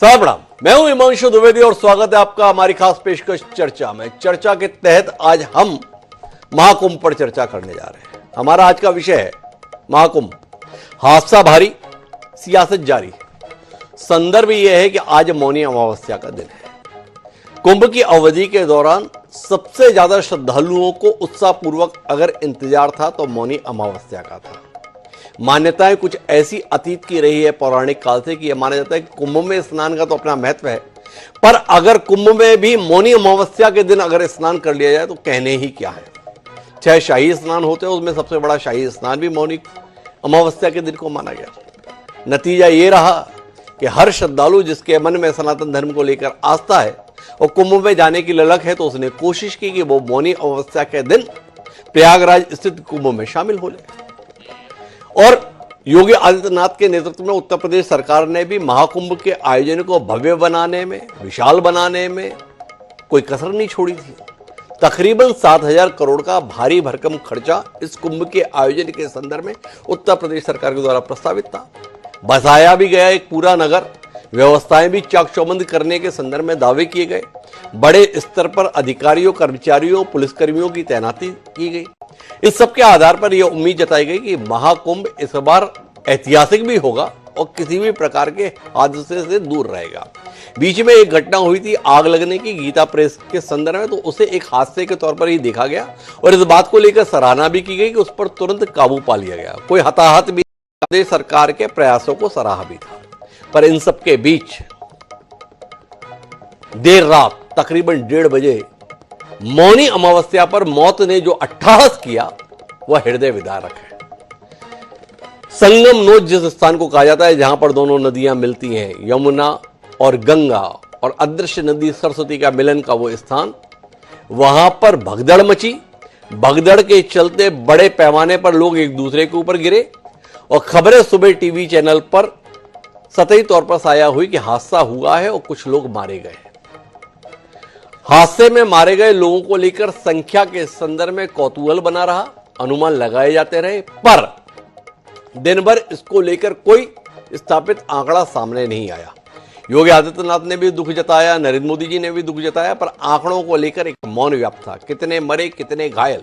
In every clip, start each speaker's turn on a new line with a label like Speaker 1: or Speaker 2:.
Speaker 1: साहब प्रणाम, मैं हूं हिमांशु द्विवेदी और स्वागत है आपका हमारी खास पेशकश चर्चा में। चर्चा के तहत आज हम महाकुंभ पर चर्चा करने जा रहे हैं। हमारा आज का विषय है महाकुंभ, हादसा भारी, सियासत जारी। संदर्भ यह है कि आज मौनी अमावस्या का दिन है। कुंभ की अवधि के दौरान सबसे ज्यादा श्रद्धालुओं को उत्साहपूर्वक अगर इंतजार था तो मौनी अमावस्या का था। मान्यताएं कुछ ऐसी अतीत की रही है पौराणिक काल से कि यह माना जाता है कि कुंभ में स्नान का तो अपना महत्व है, पर अगर कुंभ में भी मौनी अमावस्या के दिन अगर स्नान कर लिया जाए तो कहने ही क्या है। चाहे शाही स्नान होते हैं, उसमें सबसे बड़ा शाही स्नान भी मौनी अमावस्या के दिन को माना गया। नतीजा ये रहा कि हर श्रद्धालु जिसके मन में सनातन धर्म को लेकर आस्था है और कुंभ में जाने की ललक है, तो उसने कोशिश की कि वो मौनी अमावस्या के दिन प्रयागराज स्थित कुंभ में शामिल हो जाए। और योगी आदित्यनाथ के नेतृत्व में उत्तर प्रदेश सरकार ने भी महाकुंभ के आयोजन को भव्य बनाने में, विशाल बनाने में कोई कसर नहीं छोड़ी थी। तकरीबन 7,000 करोड़ का भारी भरकम खर्चा इस कुंभ के आयोजन के संदर्भ में उत्तर प्रदेश सरकार के द्वारा प्रस्तावित था। बसाया भी गया एक पूरा नगर, व्यवस्थाएं भी चाक चौबंद करने के संदर्भ में दावे किए गए। बड़े स्तर पर अधिकारियों, कर्मचारियों, पुलिसकर्मियों की तैनाती की गई। इस सब के आधार पर यह उम्मीद जताई गई कि महाकुंभ इस बार ऐतिहासिक भी होगा और किसी भी प्रकार के हादसे से दूर रहेगा। बीच में एक घटना हुई थी आग लगने की गीता प्रेस के संदर्भ में, तो उसे एक हादसे के तौर पर ही देखा गया और इस बात को लेकर सराहना भी की गई कि उस पर तुरंत काबू पा लिया गया। कोई हताहत भी, प्रदेश सरकार के प्रयासों को सराहा भी था। पर इन सब के बीच देर रात तकरीबन 1:30 बजे मौनी अमावस्या पर मौत ने जो अट्टहास किया वह हृदय विदारक है। संगम नोद जिस स्थान को कहा जाता है जहां पर दोनों नदियां मिलती हैं, यमुना और गंगा, और अदृश्य नदी सरस्वती का मिलन का वो स्थान, वहां पर भगदड़ मची। भगदड़ के चलते बड़े पैमाने पर लोग एक दूसरे के ऊपर गिरे और खबरें सुबह टीवी चैनल पर सतही तौर पर साया हुई कि हादसा हुआ है और कुछ लोग मारे गए। हादसे में मारे गए लोगों को लेकर संख्या के संदर्भ में कौतूहल बना रहा, अनुमान लगाए जाते रहे, पर दिन भर इसको लेकर कोई स्थापित आंकड़ा सामने नहीं आया। योगी आदित्यनाथ ने भी दुख जताया, नरेंद्र मोदी जी ने भी दुख जताया, पर आंकड़ों को लेकर एक मौन व्याप्त था। कितने मरे, कितने घायल।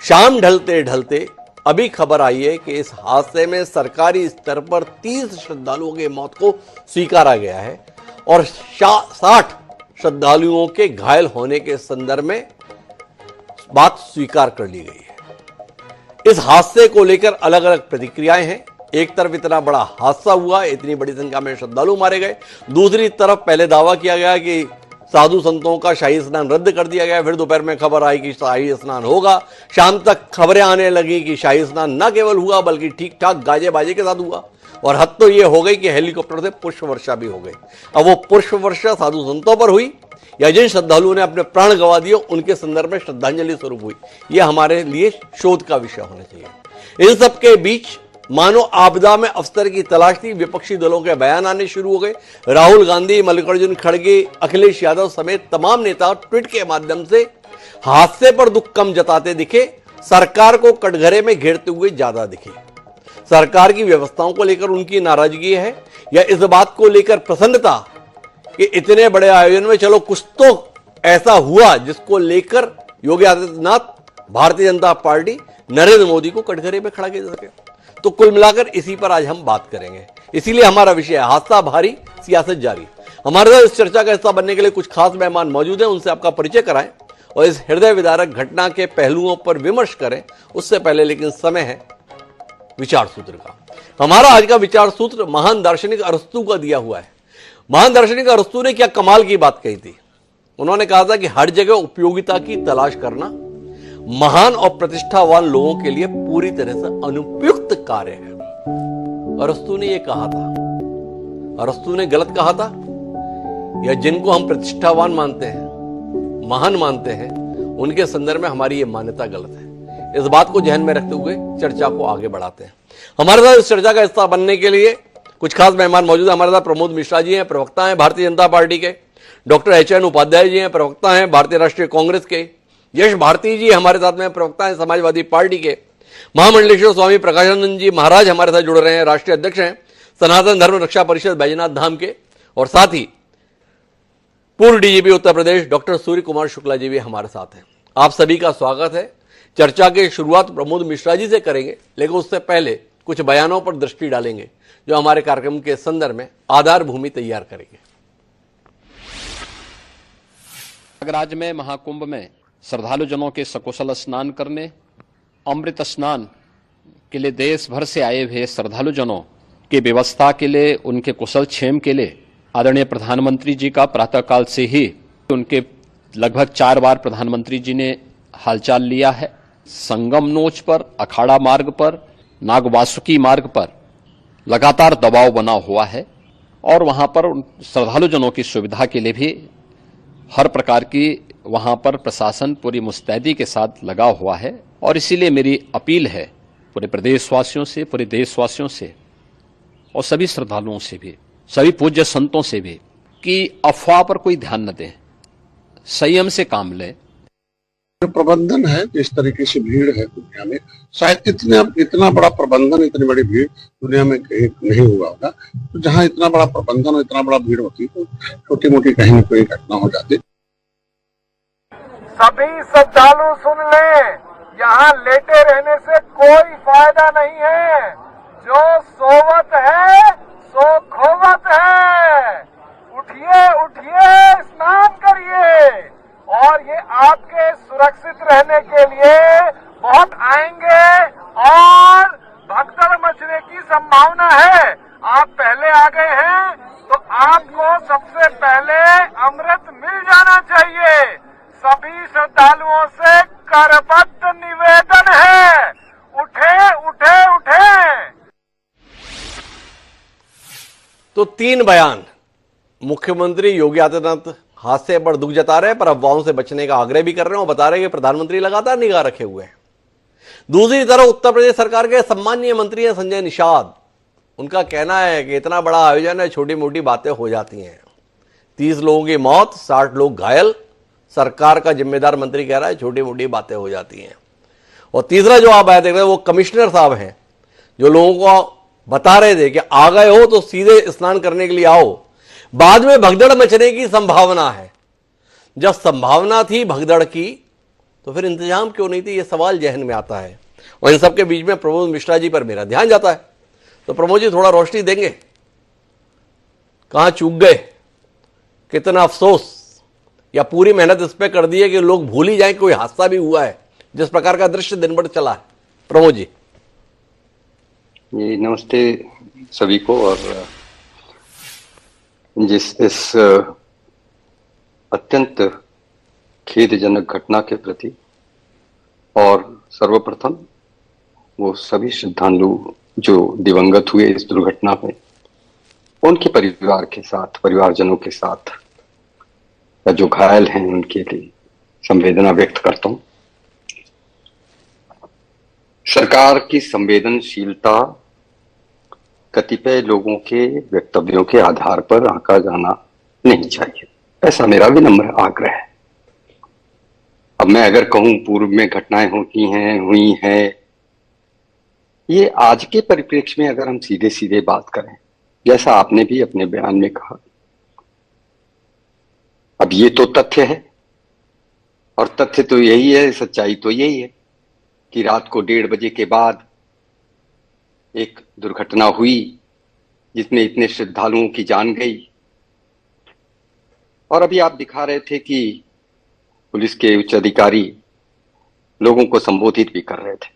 Speaker 1: शाम ढलते ढलते अभी खबर आई है कि इस हादसे में सरकारी स्तर पर 30 श्रद्धालुओं की मौत को स्वीकारा गया है और 60 श्रद्धालुओं के घायल होने के संदर्भ में बात स्वीकार कर ली गई है। इस हादसे को लेकर अलग अलग प्रतिक्रियाएं हैं। एक तरफ इतना बड़ा हादसा हुआ, इतनी बड़ी संख्या में श्रद्धालु मारे गए, दूसरी तरफ पहले दावा किया गया कि साधु संतों का शाही स्नान रद्द कर दिया गया, फिर दोपहर में खबर आई कि शाही स्नान होगा, शाम तक खबरें आने लगी कि शाही स्नान न केवल हुआ बल्कि ठीक ठाक गाजे बाजे के साथ हुआ, और हद तो यह हो गई कि हेलीकॉप्टर से पुष्प वर्षा भी हो गई। अब वो पुष्प वर्षा साधु संतों पर हुई या जिन श्रद्धालुओं ने अपने प्राण गंवा दिए उनके संदर्भ में श्रद्धांजलि स्वरूप हुई, यह हमारे लिए शोध का विषय होना चाहिए। इन सब के बीच मानो आपदा में अफसर की तलाश थी। विपक्षी दलों के बयान आने शुरू हो गए। राहुल गांधी, मल्लिकार्जुन खड़गे, अखिलेश यादव समेत तमाम नेता ट्वीट के माध्यम से हादसे पर दुख कम जताते दिखे, सरकार को कटघरे में घेरते हुए ज्यादा दिखे। सरकार की व्यवस्थाओं को लेकर उनकी नाराजगी है या इस बात को लेकर प्रसन्नता कि इतने बड़े आयोजन में चलो कुछ तो ऐसा हुआ जिसको लेकर योगी आदित्यनाथ, भारतीय जनता पार्टी, नरेंद्र मोदी को कटघरे में खड़ा कर सके। तो कुल मिलाकर इसी पर आज हम बात करेंगे। इसीलिए हमारा विषय है हादसा भारी, सियासत जारी। हमारे साथ इस चर्चा का हिस्सा बनने के लिए कुछ खास मेहमान मौजूद हैं, उनसे आपका परिचय कराएं और इस हृदय विदारक घटना के पहलुओं पर विमर्श करें। उससे पहले लेकिन समय है विचार सूत्र का। हमारा आज का विचार सूत्र महान दार्शनिक अरस्तु का दिया हुआ है। महान दार्शनिक अरस्तु ने क्या कमाल की बात कही थी। उन्होंने कहा था कि हर जगह उपयोगिता की तलाश करना महान और प्रतिष्ठावान लोगों के लिए पूरी तरह से अनुपयुक्त कार्य है। अरस्तु ने यह कहा था। अरस्तु ने गलत कहा था या जिनको हम प्रतिष्ठावान मानते हैं, महान मानते हैं, उनके संदर्भ में हमारी यह मान्यता गलत है। इस बात को ध्यान में रखते हुए चर्चा को आगे बढ़ाते हैं। हमारे साथ इस चर्चा का हिस्सा बनने के लिए कुछ खास मेहमान मौजूद हैं। हमारे साथ प्रमोद मिश्रा जी हैं, प्रवक्ता हैं भारतीय जनता पार्टी के। डॉक्टर HN उपाध्याय जी हैं, प्रवक्ता हैं भारतीय राष्ट्रीय कांग्रेस के। यश भारती जी हमारे साथ में प्रवक्ता हैं समाजवादी पार्टी के। महामंडलेश्वर स्वामी प्रकाशानंद जी महाराज हमारे साथ जुड़ रहे हैं, राष्ट्रीय अध्यक्ष हैं सनातन धर्म रक्षा परिषद बैजनाथ धाम के। और साथ ही पूर्व डीजीपी उत्तर प्रदेश डॉक्टर सूर्य कुमार शुक्ला जी भी हमारे साथ हैं। आप सभी का स्वागत है। चर्चा की शुरुआत प्रमोद मिश्रा जी से करेंगे, लेकिन उससे पहले कुछ बयानों पर दृष्टि डालेंगे जो हमारे कार्यक्रम के संदर्भ में आधार भूमि तैयार करेंगे।
Speaker 2: प्रयागराज में महाकुंभ में श्रद्धालु जनों के सकुशल स्नान करने, अमृत स्नान के लिए देश भर से आए हुए श्रद्धालु जनों की व्यवस्था के लिए, उनके कुशल क्षेम के लिए आदरणीय प्रधानमंत्री जी का प्रातःकाल से ही उनके लगभग 4 बार प्रधानमंत्री जी ने हालचाल लिया है। संगम नोच पर, अखाड़ा मार्ग पर, नागवासुकी मार्ग पर लगातार दबाव बना हुआ है और वहां पर श्रद्धालु जनों की सुविधा के लिए भी हर प्रकार की वहां पर प्रशासन पूरी मुस्तैदी के साथ लगा हुआ है। और इसीलिए मेरी अपील है पूरे प्रदेशवासियों से, पूरे देशवासियों से और सभी श्रद्धालुओं से भी, सभी पूज्य संतों से भी कि अफवाह पर कोई ध्यान न दें, संयम से काम लें।
Speaker 3: प्रबंधन है, जिस तरीके से भीड़ है दुनिया में, शायद इतना बड़ा प्रबंधन, इतनी बड़ी भीड़ दुनिया में कहीं नहीं हुआ होगा। तो जहाँ इतना बड़ा प्रबंधन और इतना बड़ा भीड़ होती तो छोटी मोटी कहीं न कोई घटना हो जाती।
Speaker 4: सभी श्रद्धालु सुन लें, यहाँ लेटे रहने से कोई फायदा नहीं है। जो सोवत है सो खोवत है। उठिए उठिए, स्नान करिए और ये आपके सुरक्षित रहने के लिए बहुत आएंगे और भगदड़ मचने की संभावना है। आप पहले आ गए हैं तो आपको सबसे पहले अमृत मिल जाना चाहिए। सभी श्रद्धालुओं से करबद्ध निवेदन है, उठे उठे उठे।
Speaker 1: तो 3 बयान मुख्यमंत्री योगी आदित्यनाथ हादसे पर दुख जता रहे हैं, पर अफवाहों से बचने का आग्रह भी कर रहे हैं और बता रहे हैं कि प्रधानमंत्री लगातार निगाह रखे हुए हैं। दूसरी तरफ उत्तर प्रदेश सरकार के सम्मानीय मंत्री हैं संजय निषाद। उनका कहना है कि इतना बड़ा आयोजन है, छोटी मोटी बातें हो जाती हैं। 30 लोगों की मौत, 60 लोग घायल, सरकार का जिम्मेदार मंत्री कह रहा है छोटी मोटी बातें हो जाती हैं। और तीसरा जो आप आए देख रहे हैं वो कमिश्नर साहब हैं, जो लोगों को बता रहे थे कि आ गए हो तो सीधे स्नान करने के लिए आओ, बाद में भगदड़ मचने की संभावना है। जब संभावना थी भगदड़ की तो फिर इंतजाम क्यों नहीं थी, यह सवाल जहन में आता है। और इन सबके बीच में प्रमोद मिश्रा जी पर मेरा ध्यान जाता है। तो प्रमोद जी थोड़ा रोशनी देंगे, कहां चूक गए, कितना अफसोस, या पूरी मेहनत इस पे कर दी है कि लोग भूल ही जाएं कोई हादसा भी हुआ है, जिस प्रकार का दृश्य दिन भर चला है। प्रमोद जी।
Speaker 5: नमस्ते सभी को। और इस अत्यंत खेदजनक घटना के प्रति और सर्वप्रथम वो सभी श्रद्धालु जो दिवंगत हुए इस दुर्घटना में, उनके परिवार के साथ, परिवारजनों के साथ, या जो घायल हैं उनके लिए संवेदना व्यक्त करता हूं। सरकार की संवेदनशीलता कतिपय लोगों के वक्तव्यों के आधार पर आंका जाना नहीं चाहिए, ऐसा मेरा विनम्र आग्रह है। अब मैं अगर कहूं पूर्व में घटनाएं हुई हैं, ये आज के परिप्रेक्ष्य में अगर हम सीधे सीधे बात करें, जैसा आपने भी अपने बयान में कहा, अब ये तो तथ्य है और तथ्य तो यही है, सच्चाई तो यही है कि रात को 1:30 बजे के बाद एक दुर्घटना हुई जिसमें इतने श्रद्धालुओं की जान गई। और अभी आप दिखा रहे थे कि पुलिस के उच्च अधिकारी लोगों को संबोधित भी कर रहे थे।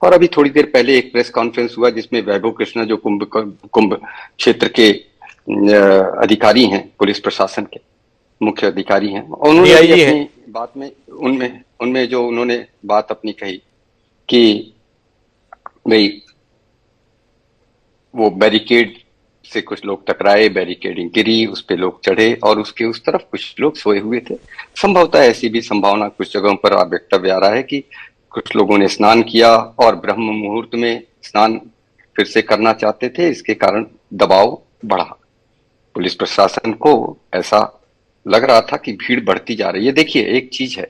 Speaker 5: और अभी थोड़ी देर पहले एक प्रेस कॉन्फ्रेंस हुआ जिसमें वैभव कृष्णा जो कुंभ क्षेत्र के अधिकारी हैं, पुलिस प्रशासन के मुख्य अधिकारी हैं, उन्होंने अपनी बात में उनमें जो उन्होंने बात अपनी कही कि भाई वो बैरिकेड से कुछ लोग टकराए, बैरिकेडिंग गिरी, उस पे लोग चढ़े और उसके उस तरफ कुछ लोग सोए हुए थे। संभवतः ऐसी भी संभावना कुछ जगहों पर वक्तव्य आ रहा है कि कुछ लोगों ने स्नान किया और ब्रह्म मुहूर्त में स्नान फिर से करना चाहते थे, इसके कारण दबाव बढ़ा। पुलिस प्रशासन को ऐसा लग रहा था कि भीड़ बढ़ती जा रही है। देखिए एक चीज है,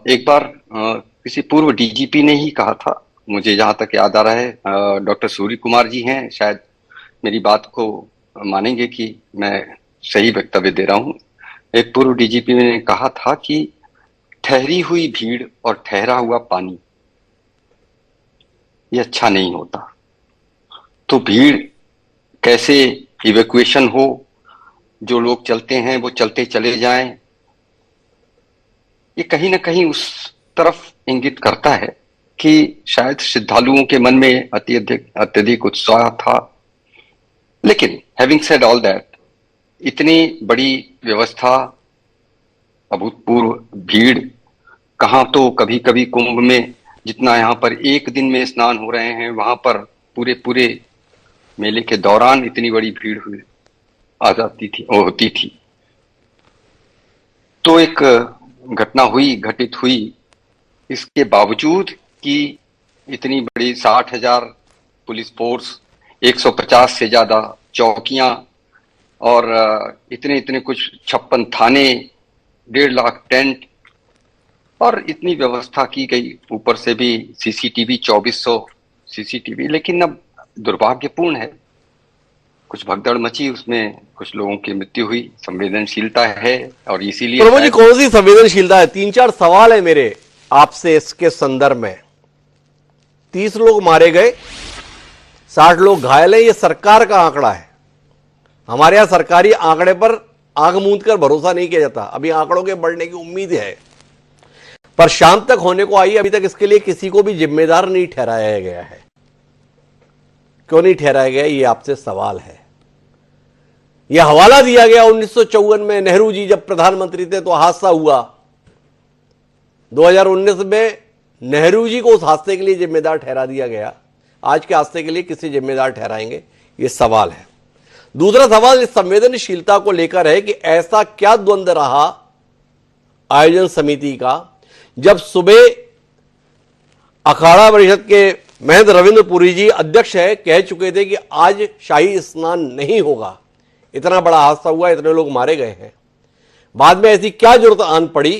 Speaker 5: एक बार किसी पूर्व डीजीपी ने ही कहा था, मुझे जहां तक याद आ रहा है, डॉक्टर सूर्य कुमार जी हैं शायद, मेरी बात को मानेंगे कि मैं सही वक्तव्य दे रहा हूं। एक पूर्व डीजीपी ने कहा था कि ठहरी हुई भीड़ और ठहरा हुआ पानी ये अच्छा नहीं होता। तो भीड़ कैसे इवैक्यूएशन हो, जो लोग चलते हैं वो चलते चले जाएं, ये कहीं ना कहीं उस तरफ इंगित करता है कि शायद श्रद्धालुओं के मन में अत्यधिक उत्साह था। लेकिन हैविंग सेड ऑल दैट, इतनी बड़ी व्यवस्था, अभूतपूर्व भीड़, कहां तो कभी कभी कुंभ में जितना यहाँ पर एक दिन में स्नान हो रहे हैं, वहां पर पूरे पूरे मेले के दौरान इतनी बड़ी भीड़ आ जाती थी, होती थी। तो एक घटना घटित हुई, इसके बावजूद कि इतनी बड़ी 60,000 पुलिस फोर्स, 150 से ज्यादा चौकियां और इतने कुछ 56 थाने, 1.5 लाख टेंट और इतनी व्यवस्था की गई, ऊपर से भी सीसीटीवी 2400 सीसीटीवी। लेकिन अब दुर्भाग्यपूर्ण है, कुछ भगदड़ मची, उसमें कुछ लोगों की मृत्यु हुई। संवेदनशीलता है और इसीलिए
Speaker 1: प्रमोद जी, कौन सी संवेदनशीलता है? 3-4 सवाल है मेरे आपसे इसके संदर्भ में। 30 लोग मारे गए, 60 लोग घायल हैं, ये सरकार का आंकड़ा है। हमारे यहां सरकारी आंकड़े पर आंख मूंद कर भरोसा नहीं किया जाता। अभी आंकड़ों के बढ़ने की उम्मीद है, पर शाम तक होने को आई, अभी तक इसके लिए किसी को भी जिम्मेदार नहीं ठहराया गया है। क्यों नहीं ठहराया गया, ये आपसे सवाल है। यह हवाला दिया गया 1954 में, नेहरू जी जब प्रधानमंत्री थे तो हादसा हुआ। 2019 में नेहरू जी को उस हादसे के लिए जिम्मेदार ठहरा दिया गया। आज के हादसे के लिए किसी जिम्मेदार ठहराएंगे, ये सवाल है। दूसरा सवाल इस संवेदनशीलता को लेकर है कि ऐसा क्या द्वंद्व रहा आयोजन समिति का, जब सुबह अखाड़ा परिषद के महेंद्र रविंद्र पुरी जी, अध्यक्ष है, कह चुके थे कि आज शाही स्नान नहीं होगा, इतना बड़ा हादसा हुआ, इतने लोग मारे गए हैं। बाद में ऐसी क्या जरूरत आन पड़ी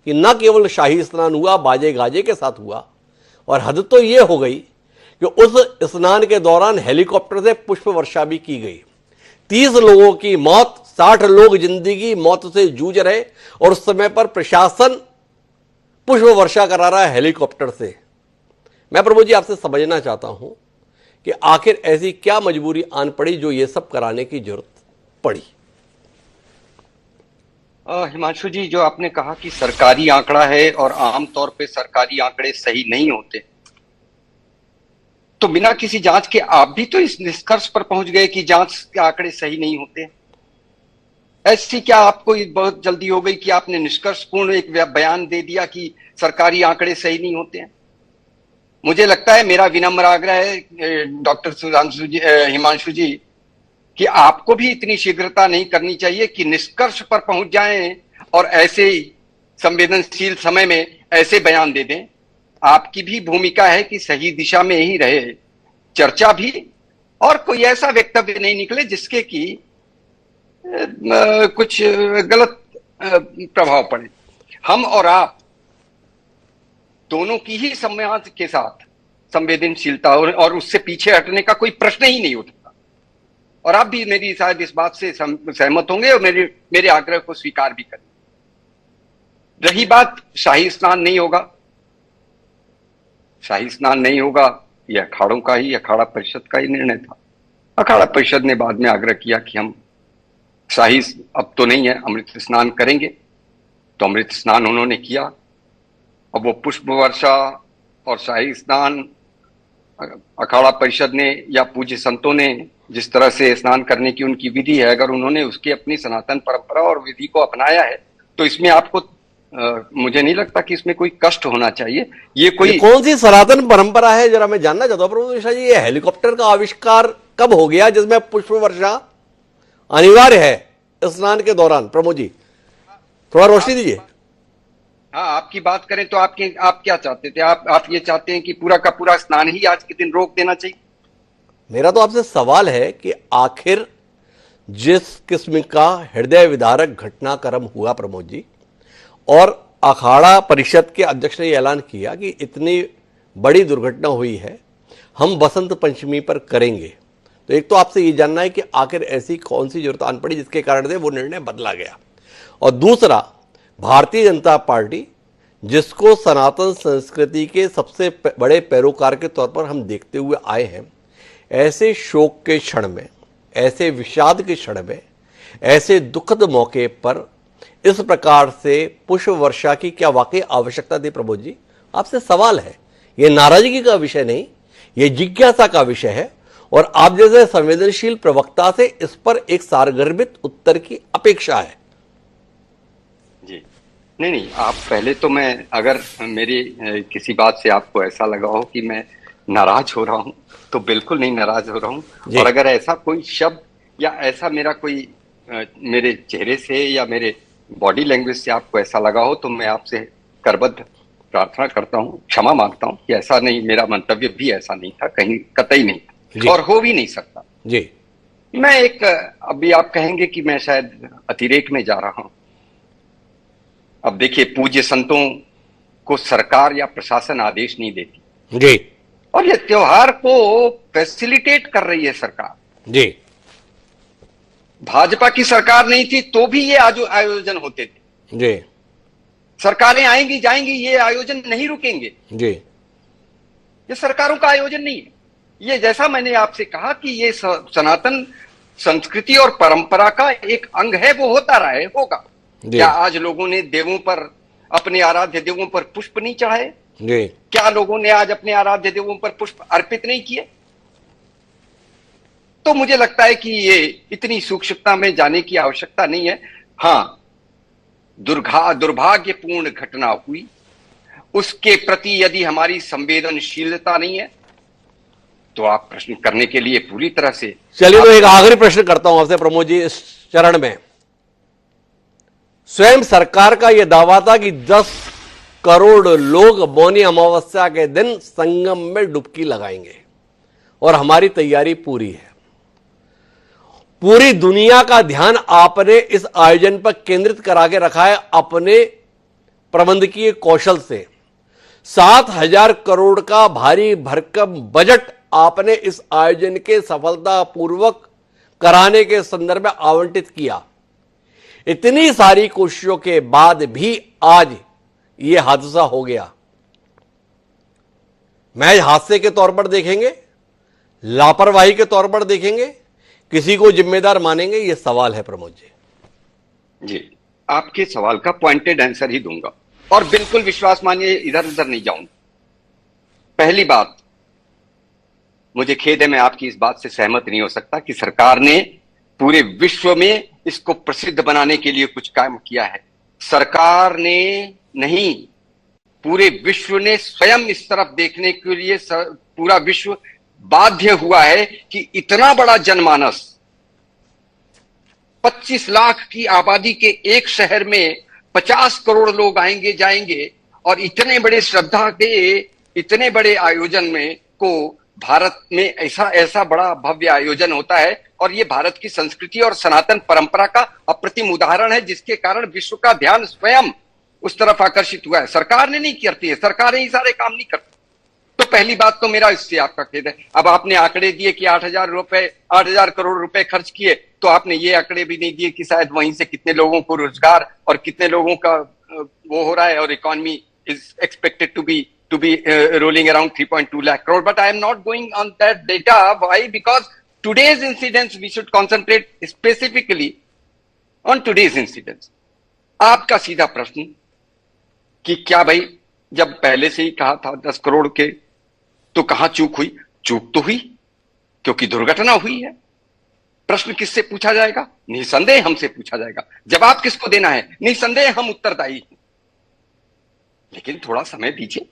Speaker 1: कि न केवल शाही स्नान हुआ, बाजे गाजे के साथ हुआ, और हद तो यह हो गई कि उस स्नान के दौरान हेलीकॉप्टर से पुष्प वर्षा भी की गई। 30 लोगों की मौत, 60 लोग जिंदगी मौत से जूझ रहे, और उस समय पर प्रशासन पुष्प वर्षा करा रहा है हेलीकॉप्टर से। मैं प्रभु जी आपसे समझना चाहता हूं कि आखिर ऐसी क्या मजबूरी आन पड़ी जो ये सब कराने की जरूरत पड़ी?
Speaker 5: हिमांशु जी, जो आपने कहा कि सरकारी आंकड़ा है और आमतौर पे सरकारी आंकड़े सही नहीं होते, तो बिना किसी जांच के आप भी तो इस निष्कर्ष पर पहुंच गए कि जांच के आंकड़े सही नहीं होते। ऐसी क्या आपको बहुत जल्दी हो गई कि आपने निष्कर्षपूर्ण एक बयान दे दिया कि सरकारी आंकड़े सही नहीं होते हैं? मुझे लगता है, मेरा विनम्र आग्रह है डॉक्टर हिमांशु जी, कि आपको भी इतनी शीघ्रता नहीं करनी चाहिए कि निष्कर्ष पर पहुंच जाएं और ऐसे ही संवेदनशील समय में ऐसे बयान दे दें। आपकी भी भूमिका है कि सही दिशा में ही रहे चर्चा भी, और कोई ऐसा वक्तव्य नहीं निकले जिसके कि कुछ गलत प्रभाव पड़े। हम और आप दोनों की ही समाज के साथ संवेदनशीलता और उससे पीछे हटने का कोई प्रश्न ही नहीं उठता, और आप भी मेरी शायद इस बात से सहमत होंगे और मेरे आग्रह को स्वीकार भी करें। रही बात शाही स्नान नहीं होगा, शाही स्नान नहीं होगा, यह अखाड़ों का ही, अखाड़ा परिषद का ही निर्णय था। अखाड़ा परिषद ने बाद में आग्रह किया कि हम शाही अब तो नहीं है, अमृत स्नान करेंगे, तो अमृत स्नान उन्होंने किया। अब वो पुष्प वर्षा और शाही स्नान अखाड़ा परिषद ने या पूज्य संतों ने जिस तरह से स्नान करने की उनकी विधि है, अगर उन्होंने उसकी अपनी सनातन परंपरा और विधि को अपनाया है, तो इसमें आपको मुझे नहीं लगता कि इसमें कोई कष्ट होना चाहिए। ये
Speaker 1: कौन सी सनातन परंपरा है, जरा मैं जानना चाहता हूँ प्रभु मिश्रा जी। ये हेलीकॉप्टर का आविष्कार कब हो गया जिसमें पुष्प वर्षा अनिवार्य है स्नान के दौरान? प्रमोद जी थोड़ा रोशनी दीजिए।
Speaker 5: हाँ, आपकी बात करें तो आप क्या चाहते थे? आप ये चाहते हैं कि पूरा का पूरा स्नान ही आज के दिन रोक देना चाहिए?
Speaker 1: मेरा तो आपसे सवाल है कि आखिर जिस किस्म का हृदय विदारक घटनाक्रम हुआ प्रमोद जी, और अखाड़ा परिषद के अध्यक्ष ने ऐलान किया कि इतनी बड़ी दुर्घटना हुई है, हम बसंत पंचमी पर करेंगे, तो एक तो आपसे ये जानना है कि आखिर ऐसी कौन सी जरूरत आन पड़ी जिसके कारण से वो निर्णय बदला गया, और दूसरा, भारतीय जनता पार्टी जिसको सनातन संस्कृति के सबसे बड़े पैरोकार के तौर पर हम देखते हुए आए हैं, ऐसे शोक के क्षण में, ऐसे विषाद के क्षण में, ऐसे दुखद मौके पर इस प्रकार से पुष्प वर्षा की क्या वाकई आवश्यकता थी? प्रमोद जी, आपसे सवाल है, ये नाराजगी का विषय नहीं, ये जिज्ञासा का विषय है, और आप जैसे संवेदनशील प्रवक्ता से इस पर एक सारगर्भित उत्तर की अपेक्षा है।
Speaker 5: जी नहीं, आप पहले तो, मैं अगर मेरी किसी बात से आपको ऐसा लगा हो कि मैं नाराज हो रहा हूं, तो बिल्कुल नहीं नाराज हो रहा हूं। और अगर ऐसा कोई शब्द या ऐसा मेरा कोई मेरे चेहरे से या मेरे बॉडी लैंग्वेज से आपको ऐसा लगा हो, तो मैं आपसे करबद्ध प्रार्थना करता हूं, क्षमा मांगता हूं कि ऐसा नहीं, मेरा मंतव्य भी ऐसा नहीं था, कहीं कतई नहीं, और हो भी नहीं सकता
Speaker 1: जी।
Speaker 5: मैं एक, अभी आप कहेंगे कि मैं शायद अतिरेक में जा रहा हूं। अब देखिए, पूज्य संतों को सरकार या प्रशासन आदेश नहीं देती
Speaker 1: जी,
Speaker 5: और ये त्योहार को फैसिलिटेट कर रही है सरकार
Speaker 1: जी।
Speaker 5: भाजपा की सरकार नहीं थी तो भी ये आयोजन होते थे
Speaker 1: जी।
Speaker 5: सरकारें आएंगी जाएंगी, ये आयोजन नहीं रुकेंगे
Speaker 1: जी।
Speaker 5: ये सरकारों का आयोजन नहीं है। ये जैसा मैंने आपसे कहा कि ये सनातन संस्कृति और परंपरा का एक अंग है, वो होता रहा है, होगा। क्या आज लोगों ने देवों पर, अपने आराध्य देवों पर पुष्प नहीं चढ़ाए?
Speaker 1: जी। क्या
Speaker 5: लोगों ने आज अपने आराध्य देवों पर पुष्प अर्पित नहीं किए? तो मुझे लगता है कि ये इतनी सूक्ष्मता में जाने की आवश्यकता नहीं है। हाँ, दुर्भाग्यपूर्ण घटना हुई, उसके प्रति यदि हमारी संवेदनशीलता नहीं है तो आप प्रश्न करने के लिए पूरी तरह से।
Speaker 1: चलिए, तो एक आखिरी प्रश्न करता हूं आपसे प्रमोद जी। इस चरण में स्वयं सरकार का यह दावा था कि 10 करोड़ लोग मौनी अमावस्या के दिन संगम में डुबकी लगाएंगे, और हमारी तैयारी पूरी है। पूरी दुनिया का ध्यान आपने इस आयोजन पर केंद्रित करा के रखा है अपने प्रबंधकीय कौशल से। 7,000 करोड़ का भारी भरकम बजट आपने इस आयोजन के सफलतापूर्वक कराने के संदर्भ में आवंटित किया। इतनी सारी कोशिशों के बाद भी आज यह हादसा हो गया। महज हादसे के तौर पर देखेंगे, लापरवाही के तौर पर देखेंगे, किसी को जिम्मेदार मानेंगे? यह सवाल है प्रमोद जी।
Speaker 5: जी, आपके सवाल का पॉइंटेड आंसर ही दूंगा, और बिल्कुल विश्वास मानिए, इधर उधर नहीं जाऊंगा। पहली बात, मुझे खेद है, मैं आपकी इस बात से सहमत नहीं हो सकता कि सरकार ने पूरे विश्व में इसको प्रसिद्ध बनाने के लिए कुछ काम किया है। सरकार ने नहीं, पूरे विश्व ने स्वयं इस तरफ देखने के लिए पूरा विश्व बाध्य हुआ है कि इतना बड़ा जनमानस, 25 लाख की आबादी के एक शहर में 50 करोड़ लोग आएंगे जाएंगे, और इतने बड़े श्रद्धा के इतने बड़े आयोजन में को भारत में ऐसा बड़ा भव्य आयोजन होता है, और ये भारत की संस्कृति और सनातन परंपरा का अप्रतिम उदाहरण है, जिसके कारण विश्व का ध्यान स्वयं उस तरफ आकर्षित हुआ है। सरकार ने नहीं करती है, सरकारें ही सारे काम नहीं करती। तो पहली बात तो मेरा इससे आपका खेद है। अब आपने आंकड़े दिए कि 8,000 करोड़ रुपए खर्च किए, तो आपने ये आंकड़े भी नहीं दिए कि शायद वहीं से कितने लोगों को रोजगार और कितने लोगों का वो हो रहा है, और economy is expected to be rolling around 3.2 lakh crore. But I am not going on that data. Why? Because today's incidents, we should concentrate specifically on today's incidents. आपका सीधा प्रश्न कि क्या भाई, जब पहले से ही कहा था 10 करोड़ के, तो कहां चूक हुई? चूक तो हुई क्योंकि दुर्घटना हुई है। प्रश्न किससे पूछा जाएगा? निसंदेह हमसे पूछा जाएगा। जवाब किसको देना है? निसंदेह हम उत्तरदायी हैं। लेकिन थोड़ा समय दीजिए,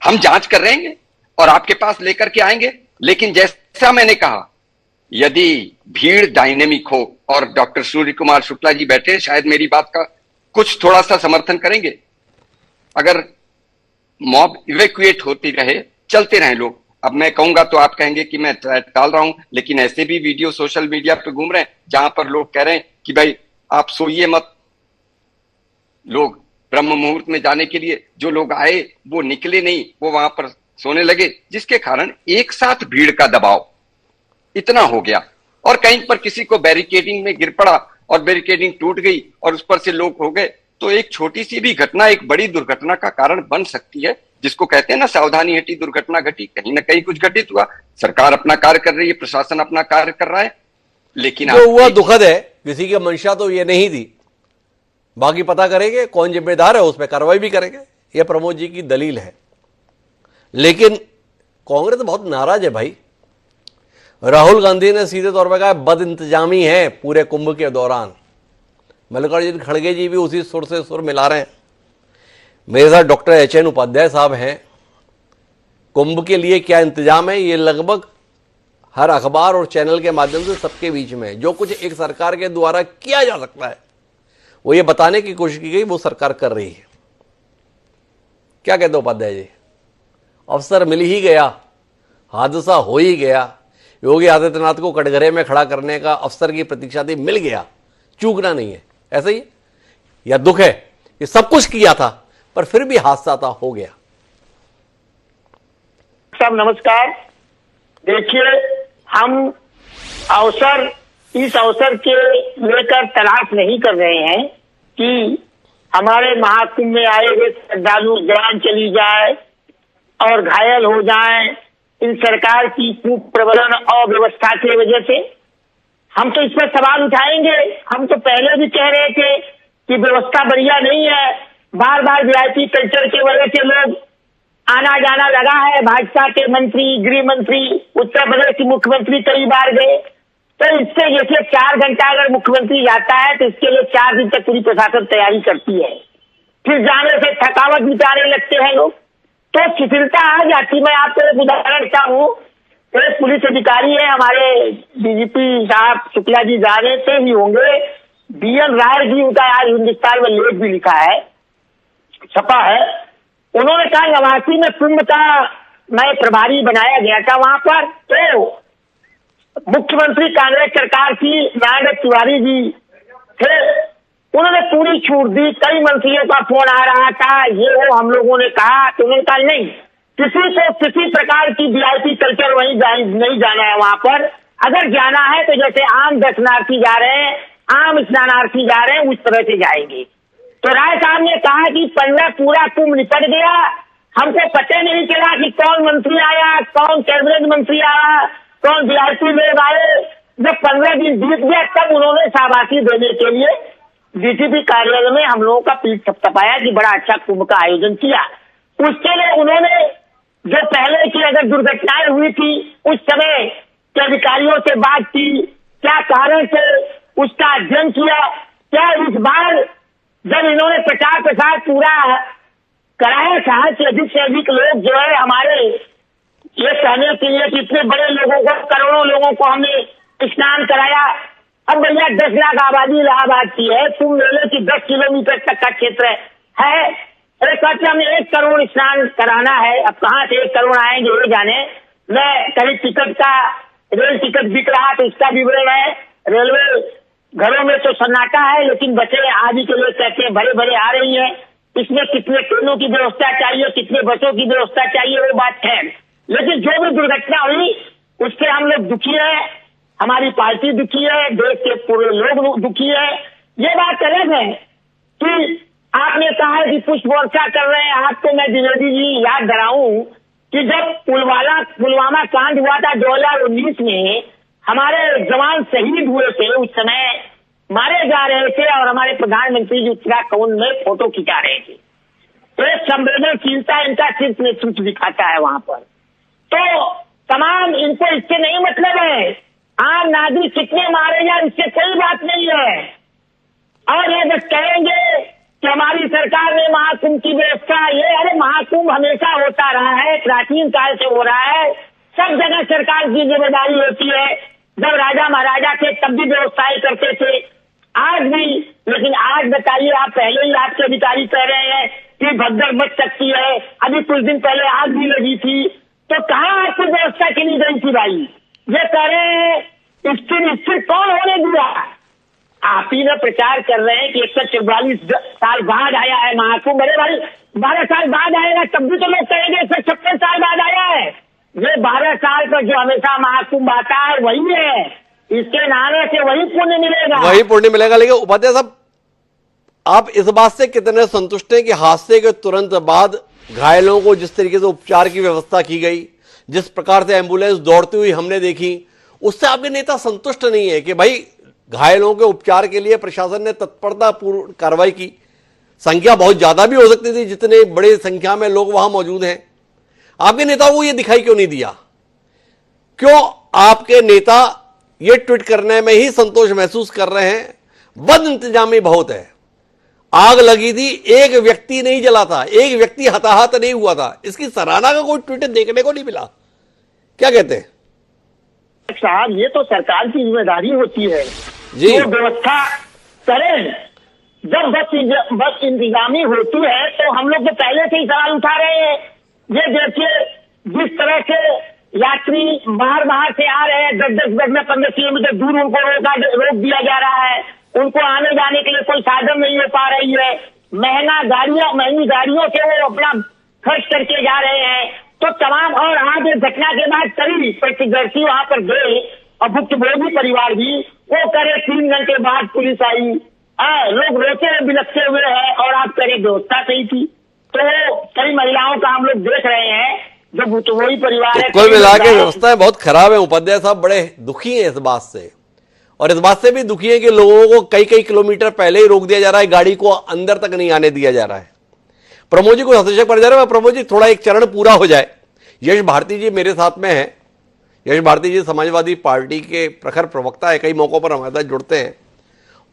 Speaker 5: हम जांच कर रहे हैं और आपके पास लेकर के आएंगे। लेकिन जैसा मैंने कहा, यदि भीड़ डायनेमिक हो, और डॉक्टर सूर्य कुमार शुक्ला जी बैठे, शायद मेरी बात का कुछ थोड़ा सा समर्थन करेंगे। अगर मॉब इवैक्यूएट होती रहे, चलते रहे लोग, अब मैं कहूंगा तो आप कहेंगे कि मैं टाल रहा हूं, लेकिन ऐसे भी वीडियो सोशल मीडिया पे घूम रहे हैं जहां पर लोग कह रहे हैं कि भाई आप सोइए मत। लोग ब्रह्म मुहूर्त में जाने के लिए जो लोग आए वो निकले नहीं, वो वहां पर सोने लगे, जिसके कारण एक साथ भीड़ का दबाव इतना हो गया। और कहीं पर किसी को बैरिकेडिंग में गिर पड़ा और बैरिकेडिंग टूट गई और उस पर से लोग हो गए, तो एक छोटी सी भी घटना एक बड़ी दुर्घटना का कारण बन सकती है। जिसको कहते हैं ना, सावधानी हटी दुर्घटना घटी। कहीं ना कहीं कुछ घटित हुआ। सरकार अपना कार्य कर रही है, प्रशासन अपना कार्य कर रहा है, लेकिन
Speaker 1: जो हुआ दुखद है, किसी की मंशा तो ये नहीं थी। बाकी पता करेंगे कौन जिम्मेदार है, उस पर कार्रवाई भी करेंगे। यह प्रमोद जी की दलील है। लेकिन कांग्रेस बहुत नाराज है भाई। राहुल गांधी ने सीधे तौर पर कहा बद इंतजामी है पूरे कुंभ के दौरान। मल्लिकार्जुन खड़गे जी भी उसी सुर से सुर मिला रहे हैं। मेरे साथ डॉक्टर HN उपाध्याय साहब हैं। कुंभ के लिए क्या इंतजाम है, ये लगभग हर अखबार और चैनल के माध्यम से सबके बीच में जो कुछ एक सरकार के द्वारा किया जा सकता है वो ये बताने की कोशिश की गई, वो सरकार कर रही है। क्या कहते हो उपाध्याय जी? अवसर मिल ही गया, हादसा हो ही गया, योगी आदित्यनाथ को कटघरे में खड़ा करने का अवसर की प्रतीक्षा थी, मिल गया, चूकना नहीं है। ऐसा ही या दुख है कि सब कुछ किया था पर फिर भी हादसा था, हो गया।
Speaker 6: साहब नमस्कार। देखिए, हम इस अवसर के लेकर तलाश नहीं कर रहे हैं कि हमारे महाकुंभ में आए हुए श्रद्धालु जान चली जाए और घायल हो जाएं इन सरकार की कुप्रबंधन और व्यवस्था की वजह से। हम तो इस पर सवाल उठाएंगे। हम तो पहले भी कह रहे थे कि व्यवस्था बढ़िया नहीं है। बार बार VIP कल्चर की वजह से लोग आना जाना लगा है। भाजपा के मंत्री, गृह मंत्री, उत्तर प्रदेश के मुख्यमंत्री कई बार गए। तो इससे जैसे 4 घंटा अगर मुख्यमंत्री जाता है तो इसके लिए 4 दिन तक पूरी प्रशासन तैयारी करती है। फिर जाने से थकावट बिताने लगते हैं लोग, तो शिथिलता आ जाती। मैं आपको एक उदाहरण देता हूँ। एक पुलिस अधिकारी है हमारे DGP साहब शुक्ला जी, जाने से ही होंगे, BN राय जी, उनका आज हिंदुस्तान में लेख भी लिखा है, छपा है। उन्होंने कहा नवासी में कुंभ का मैं प्रभारी बनाया गया था वहां पर, तो मुख्यमंत्री कांग्रेस सरकार की नारायण तिवारी जी थे। उन्होंने पूरी छूट दी। कई मंत्रियों का फोन आ रहा था, ये वो हम लोगों ने कहा, तो उन्होंने कहा नहीं, किसी को किसी प्रकार की VIP कल्चर वहीं नहीं जाना है। वहां पर अगर जाना है तो जैसे आम दर्शनार्थी जा रहे हैं, आम स्नानार्थी जा रहे हैं, उस तरह से जाएंगे। तो राय साहब ने कहा कि 15 पूरा कुंभ निपट गया, हमको पता नहीं चला कि कौन मंत्री आया, कौन कैबिनेट मंत्री आया, कौन VIP लोग आए। जब 15 दिन बीत गया तब उन्होंने शाबाशी देने के लिए DGP कार्यालय में हम लोगों का पीठ थपथपाया कि बड़ा अच्छा कुंभ का आयोजन किया। उसके लिए उन्होंने जो पहले की अगर दुर्घटनाएं हुई थी उस समय के अधिकारियों से बात की, क्या कारण से उसका अध्ययन किया। क्या इस बार जब इन्होंने प्रचार पूरा कराया था कि अधिक से अधिक लोग जो है हमारे ये कहने के लिए कि इतने बड़े लोगों को, करोड़ों लोगों को हमने स्नान कराया। अब भैया 10 लाख आबादी इलाहाबाद की है, कुंभ मेले की 10 किलोमीटर तक का क्षेत्र है। अरे कहते हमें 1 करोड़ स्नान कराना है। अब कहाँ से 1 करोड़ आएंगे ये जाने। मैं कहीं टिकट का, रेल टिकट बिक रहा तो इसका विवरण है। रेलवे घरों में तो सन्नाटा है, लेकिन बसें आदि के लिए कहते हैं भरे भरे आ रही है। इसमें कितने ट्रेनों की व्यवस्था चाहिए, कितने बसों की व्यवस्था चाहिए, वो बात है। लेकिन जो भी दुर्घटना हुई उससे हम लोग दुखी है, हमारी पार्टी दुखी है, देश के पूरे लोग दुखी है। ये बात अलग है कि आपने कहा कि पुष्प वर्षा कर रहे हैं। आपको मैं द्विवेदी जी याद दिलाऊं कि जब पुलवामा कांड हुआ था 2019 में, हमारे जवान शहीद हुए थे, उस समय मारे जा रहे थे और हमारे प्रधानमंत्री जी उत्तराखंड में फोटो खिंचा रहे थे। तो एक संवेदनशीलता इनका सिर्फ नेतृत्व दिखाता है वहां पर। तो तमाम इनको इससे नहीं मतलब है, आम नागरिक कितने मारे जाए इससे कोई बात नहीं है। और ये बस कहेंगे कि हमारी सरकार ने महाकुंभ की व्यवस्था, ये अरे महाकुंभ हमेशा होता रहा है, प्राचीन काल से हो रहा है। सब जगह सरकार की जिम्मेदारी होती है। जब राजा महाराजा थे तब भी व्यवस्थाएं करते थे, आज भी। लेकिन आज बताइए, आप पहले ही आपके अधिकारी कह रहे हैं कि भगदड़ मच सकती है, अभी कुछ दिन पहले आग भी लगी थी, तो कहाँ आपकी व्यवस्था के लिए गई थी भाई? ये कह रहे हैं स्थिर कौन होने दिया? आप ही ना प्रचार कर रहे हैं कि 144 साल बाद आया है महाकुंभ। अरे भाई 12 साल बाद आएगा तब भी तो लोग कहेंगे 156 साल बाद आया है। ये 12 साल का जो हमेशा महाकुंभ आता है वही है, इसके नहाने से वही पुण्य मिलेगा।
Speaker 1: वही पुण्य मिलेगा। लेकिन उपाध्याय साहब, आप इस बात से कितने संतुष्ट हैं कि हादसे के तुरंत बाद घायलों को जिस तरीके से उपचार की व्यवस्था की गई, जिस प्रकार से एम्बुलेंस दौड़ती हुई हमने देखी, उससे आपके नेता संतुष्ट नहीं है कि भाई घायलों के उपचार के लिए प्रशासन ने तत्परतापूर्ण कार्रवाई की? संख्या बहुत ज्यादा भी हो सकती थी, जितने बड़ी संख्या में लोग वहां मौजूद हैं। आपके नेताओं को यह दिखाई क्यों नहीं दिया? क्यों आपके नेता ये ट्वीट करने में ही संतोष महसूस कर रहे हैं? बद इंतजामी बहुत है। आग लगी थी, एक व्यक्ति नहीं जला था, एक व्यक्ति हताहत नहीं हुआ था, इसकी सराहना का कोई ट्वीट देखने को नहीं मिला। क्या कहते हैं
Speaker 6: साहब? ये तो सरकार की जिम्मेदारी होती है
Speaker 1: जी,
Speaker 6: जो व्यवस्था करें। जब बस इंतजामी होती है तो हम लोग तो पहले से ही सवाल उठा रहे हैं। ये देखिए, जिस तरह से यात्री बाहर से आ रहे हैं, 10-10, 15 किलोमीटर दूर उनको रोक दिया जा रहा है, उनको आने जाने के लिए कोई साधन नहीं हो पा रही है, महंगी गाड़ियों से वो अपना खर्च करके जा रहे हैं। तो तमाम, और आज इस घटना के बाद कई प्रतिदर्शी वहां पर गए और भुक्तभोगी परिवार भी, वो करे 3 घंटे बाद पुलिस आई, लोग रोते बिलखते हुए हैं, और आप करें व्यवस्था सही थी। तो कई महिलाओं का हम लोग देख रहे हैं जो भुक्तभोगी परिवार है।
Speaker 1: कुल मिला के व्यवस्थाएं बहुत खराब है। उपाध्याय साहब बड़े दुखी हैं इस बात से, और इस बात से भी दुखी है कि लोगों को कई किलोमीटर पहले ही रोक दिया जा रहा है, गाड़ी को अंदर तक नहीं आने दिया जा रहा है। प्रमोद जी को हस्तक्षेप कर जा रहा है। प्रमोद जी, थोड़ा एक चरण पूरा हो जाए। यश भारती जी मेरे साथ में है। यश भारती जी समाजवादी पार्टी के प्रखर प्रवक्ता है, कई मौकों पर हमारे साथ जुड़ते हैं।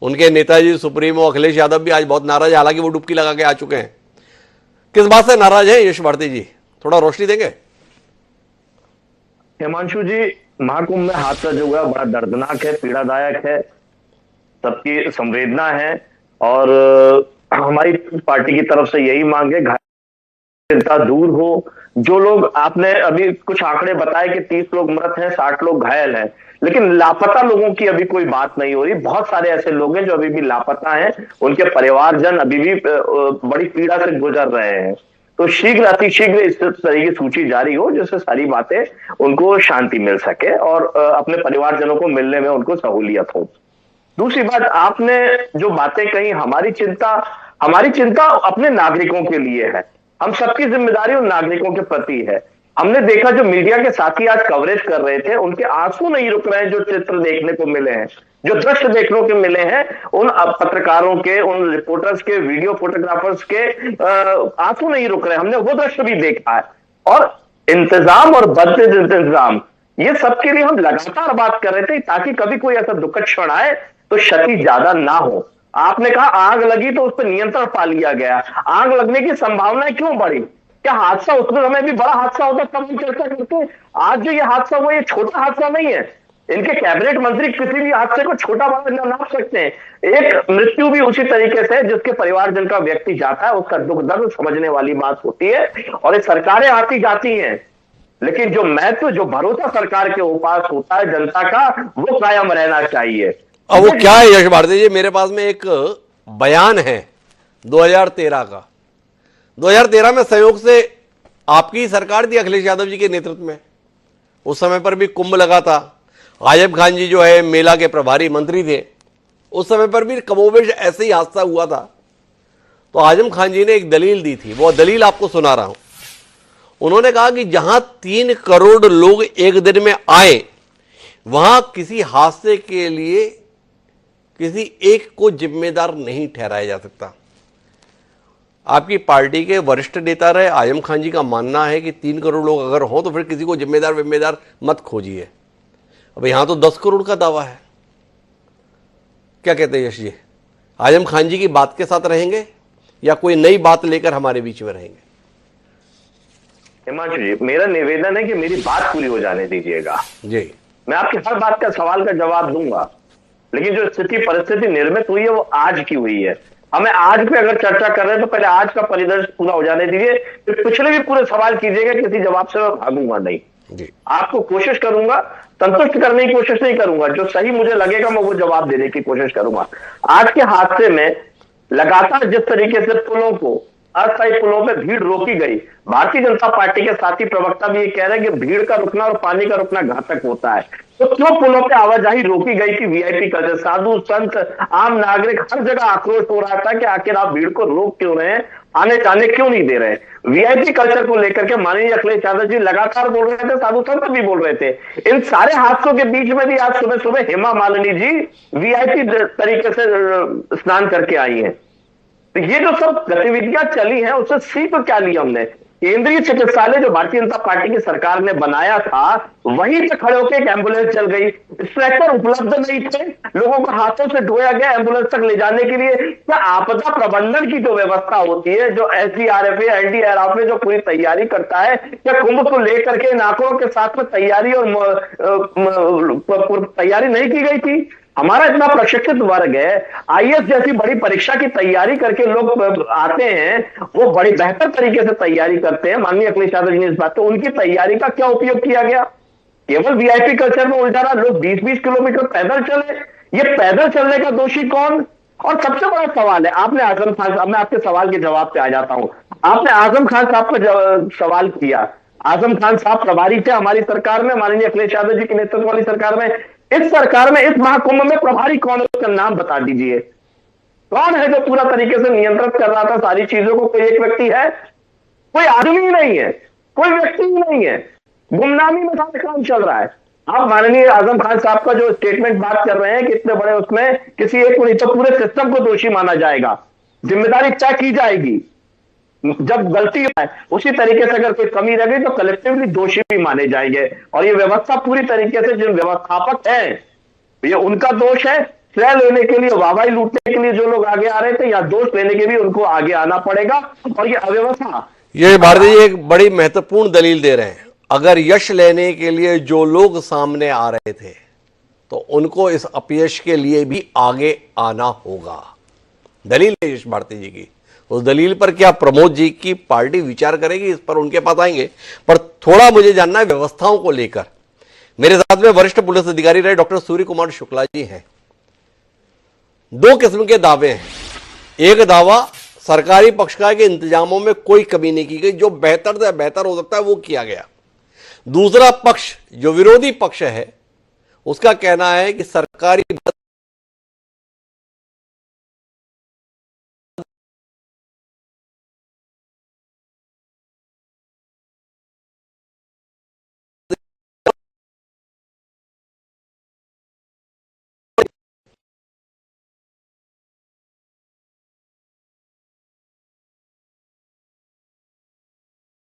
Speaker 1: उनके नेताजी सुप्रीमो अखिलेश यादव भी आज बहुत नाराज, हालांकि वो डुबकी लगा के आ चुके हैं। किस बात से नाराज है यश भारती जी, थोड़ा रोशनी देंगे?
Speaker 7: हिमांशु जी, महाकुंभ में हादसा जो हुआ बड़ा दर्दनाक है, पीड़ादायक है, सबकी संवेदना है, और हमारी पार्टी की तरफ से यही मांग है चिंता दूर हो। जो लोग, आपने अभी कुछ आंकड़े बताए कि 30 लोग मृत हैं, 60 लोग घायल हैं, लेकिन लापता लोगों की अभी कोई बात नहीं हो रही। बहुत सारे ऐसे लोग हैं जो अभी भी लापता हैं, उनके परिवारजन अभी भी बड़ी पीड़ा से गुजर रहे हैं। तो शीघ्र अतिशीघ्र इस तरह की सूची जारी हो जिससे सारी बातें उनको शांति मिल सके और अपने परिवारजनों को मिलने में उनको सहूलियत हो। दूसरी बात, आपने जो बातें कही, हमारी चिंता अपने नागरिकों के लिए है। हम सबकी जिम्मेदारी उन नागरिकों के प्रति है। हमने देखा जो मीडिया के साथी आज कवरेज कर रहे थे, उनके आंसू नहीं रुक रहे हैं। जो चित्र देखने को मिले हैं, जो दृश्य देखने को मिले हैं, उन पत्रकारों के, उन रिपोर्टर्स के, वीडियो फोटोग्राफर्स के आंसू नहीं रुक रहे। हमने वो दृश्य भी देखा है। और इंतजाम और बदले इंतजाम, ये सबके लिए हम लगातार बात कर रहे थे ताकि कभी कोई ऐसा दुखद क्षण आए तो क्षति ज्यादा ना हो। आपने कहा आग लगी तो उस पर नियंत्रण पा लिया गया। आग लगने की संभावनाएं क्यों बढ़ी? क्या हादसा उस समय भी बड़ा हादसा होता तब हम चर्चा करते? आज जो ये हादसा हुआ, ये छोटा हादसा नहीं है। इनके कैबिनेट मंत्री किसी भी हादसे को छोटा बड़ा नाप सकते हैं। एक मृत्यु भी उसी तरीके से जिसके परिवारजन का व्यक्ति जाता है, उसका दुख दर्द समझने वाली बात होती है। और ये सरकारें आती जाती हैं, लेकिन जो महत्व, जो भरोसा सरकार के ऊपर होता है जनता का, वो कायम रहना चाहिए।
Speaker 1: अब वो क्या है यश भारती जी? मेरे पास में एक बयान है 2013 का। 2013 में संयोग से आपकी सरकार थी अखिलेश यादव जी के नेतृत्व में। उस समय पर भी कुंभ लगा था। आजम खान जी जो है मेला के प्रभारी मंत्री थे, उस समय पर भी कमोबेश ऐसे ही हादसा हुआ था। तो आजम खान जी ने एक दलील दी थी, वो दलील आपको सुना रहा हूं। उन्होंने कहा कि जहां 3 करोड़ लोग एक दिन में आए, वहां किसी हादसे के लिए किसी एक को जिम्मेदार नहीं ठहराया जा सकता। आपकी पार्टी के वरिष्ठ नेता रहे आजम खान जी का मानना है कि 3 करोड़ लोग अगर हो तो फिर किसी को जिम्मेदार मत खोजिए। अब यहां तो 10 करोड़ का दावा है। क्या कहते हैं यश जी? आजम खान जी की बात के साथ रहेंगे या कोई नई बात लेकर हमारे बीच में रहेंगे?
Speaker 7: हिमांशु जी, मेरा निवेदन है कि मेरी बात पूरी हो जाने दीजिएगा जी। मैं आपकी हर बात का सवाल का जवाब दूंगा, लेकिन जो स्थिति परिस्थिति निर्मित हुई है वो आज की हुई है। हमें आज पे अगर चर्चा कर रहे हैं तो पहले आज का परिदृश्य पूरा हो जाने दीजिए, फिर पिछले भी पूरे सवाल कीजिएगा। किसी जवाब से मैं भागूंगा नहीं जी। आपको कोशिश करूंगा, संतुष्ट करने की कोशिश नहीं करूंगा। जो सही मुझे लगेगा मैं वो जवाब देने की कोशिश करूंगा। आज के हादसे में लगातार जिस तरीके से पुलों को अस्थायी पुलों में भीड़ रोकी गई। भारतीय जनता पार्टी के साथी प्रवक्ता भी ये कह रहे हैं कि भीड़ का रुकना और पानी का रुकना घातक होता है। तो क्यों पुलों पे आवाजाही रोकी गई थी? वीआईपी कल्चर, साधु संत आम नागरिक हर जगह आक्रोश हो रहा था कि आखिर आप भीड़ को रोक क्यों रहे हैं, आने जाने क्यों नहीं दे रहे। वीआईपी कल्चर को लेकर के माननीय अखिलेश यादव जी लगातार बोल रहे थे, साधु संत भी बोल रहे थे। इन सारे हादसों के बीच में भी आज सुबह सुबह हेमा मालिनी जी वीआईपी तरीके से स्नान करके आई हैं। तो ये जो सब गतिविधियां चली हैं उससे सीख क्या लिया हमने? केंद्रीय चिकित्सालय जो भारतीय जनता पार्टी की सरकार ने बनाया था वहीं पे खड़े होकर एक एम्बुलेंस चल गई, स्ट्रेचर उपलब्ध नहीं थे, लोगों को हाथों से ढोया गया एम्बुलेंस तक ले जाने के लिए। क्या आपदा प्रबंधन की जो व्यवस्था होती है, जो एसडीआरएफ है, एनडीआरएफ में जो पूरी तैयारी करता है, क्या कुंभ को लेकर के इन आंकड़ों के साथ में तैयारी और तैयारी नहीं की गई थी? हमारा इतना प्रशिक्षित वर्ग है, आईएएस जैसी बड़ी परीक्षा की तैयारी करके लोग आते हैं, वो बड़ी बेहतर तरीके से तैयारी करते हैं। माननीय अखिलेश यादव जी ने इस बात को, उनकी तैयारी का क्या उपयोग किया गया? केवल वीआईपी कल्चर में उलझा रहा, लोग 20-20 किलोमीटर पैदल चले। ये पैदल चलने का दोषी कौन? और सबसे बड़ा सवाल है, आपने आजम खान साहब, मैं आपके सवाल के जवाब पे आ जाता हूं, आपने आजम खान साहब को सवाल किया। आजम खान साहब प्रभारी थे हमारी सरकार में, माननीय अखिलेश यादव जी के नेतृत्व वाली सरकार में। इस सरकार में, इस महाकुंभ में प्रभारी कौन है, उसका नाम बता दीजिए। कौन है जो पूरा तरीके से नियंत्रित कर रहा था सारी चीजों को? कोई एक व्यक्ति है? कोई आदमी ही नहीं है, कोई व्यक्ति ही नहीं है, गुमनामी में सारा काम चल रहा है। आप माननीय आजम खान साहब का जो स्टेटमेंट बात कर रहे हैं कि इतने बड़े, उसमें किसी एक को नहीं तो पूरे सिस्टम को दोषी माना जाएगा, जिम्मेदारी तय की जाएगी। जब गलती है उसी तरीके से अगर कोई कमी रह गई तो कलेक्टिवली दोषी भी माने जाएंगे। और ये व्यवस्था पूरी तरीके से जो व्यवस्थापक है ये उनका दोष है। श्रेय लेने के लिए, वाहवाही लूटने के लिए जो लोग आगे आ रहे थे, या दोष लेने के भी उनको आगे आना पड़ेगा। और ये अव्यवस्था,
Speaker 1: ये भारती जी एक बड़ी महत्वपूर्ण दलील दे रहे हैं। अगर यश लेने के लिए जो लोग सामने आ रहे थे तो उनको इस अपयश के लिए भी आगे आना होगा। दलील है यश भारती जी की। उस दलील पर क्या प्रमोद जी की पार्टी विचार करेगी, इस पर उनके पास आएंगे। पर थोड़ा मुझे जानना है व्यवस्थाओं को लेकर। मेरे साथ में वरिष्ठ पुलिस अधिकारी रहे डॉक्टर सूर्य कुमार शुक्ला जी हैं। दो किस्म के दावे हैं। एक दावा सरकारी पक्ष का है कि इंतजामों में कोई कमी नहीं की गई, जो बेहतर से बेहतर हो सकता है वो किया गया। दूसरा पक्ष जो विरोधी पक्ष है उसका कहना है कि सरकारी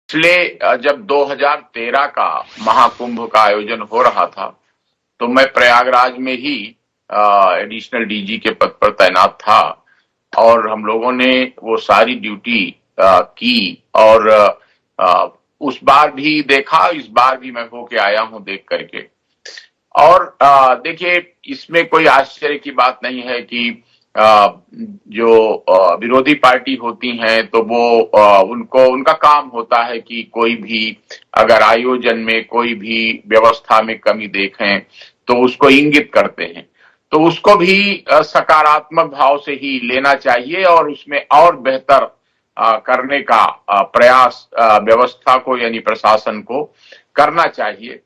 Speaker 8: पिछले जब 2013 का महाकुंभ का आयोजन हो रहा था तो मैं प्रयागराज में ही एडिशनल डीजी के पद पर तैनात था और हम लोगों ने वो सारी ड्यूटी की और उस बार भी देखा, इस बार भी मैं होके आया हूं देख करके। और देखिए, इसमें कोई आश्चर्य की बात नहीं है कि जो विरोधी पार्टी होती हैं तो वो उनका काम होता है कि कोई भी अगर आयोजन में कोई भी व्यवस्था में कमी देखें तो उसको इंगित करते हैं। तो उसको भी सकारात्मक भाव से ही लेना चाहिए और उसमें और बेहतर करने का प्रयास व्यवस्था को यानी प्रशासन को करना चाहिए।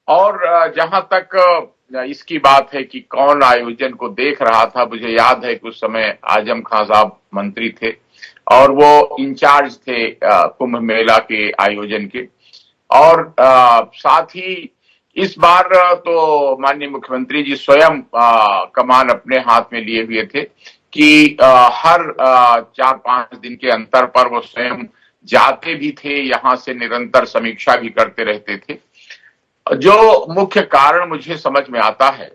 Speaker 8: और जहां तक इसकी बात है कि कौन आयोजन को देख रहा था, मुझे याद है कि उस समय आजम खान साहब मंत्री थे और वो इंचार्ज थे कुंभ मेला के आयोजन के। और साथ ही इस बार तो माननीय मुख्यमंत्री जी स्वयं कमान अपने हाथ में लिए हुए थे कि हर 4-5 दिन के अंतर पर वो स्वयं जाते भी थे, यहां से निरंतर समीक्षा भी करते रहते थे। जो मुख्य कारण मुझे समझ में आता है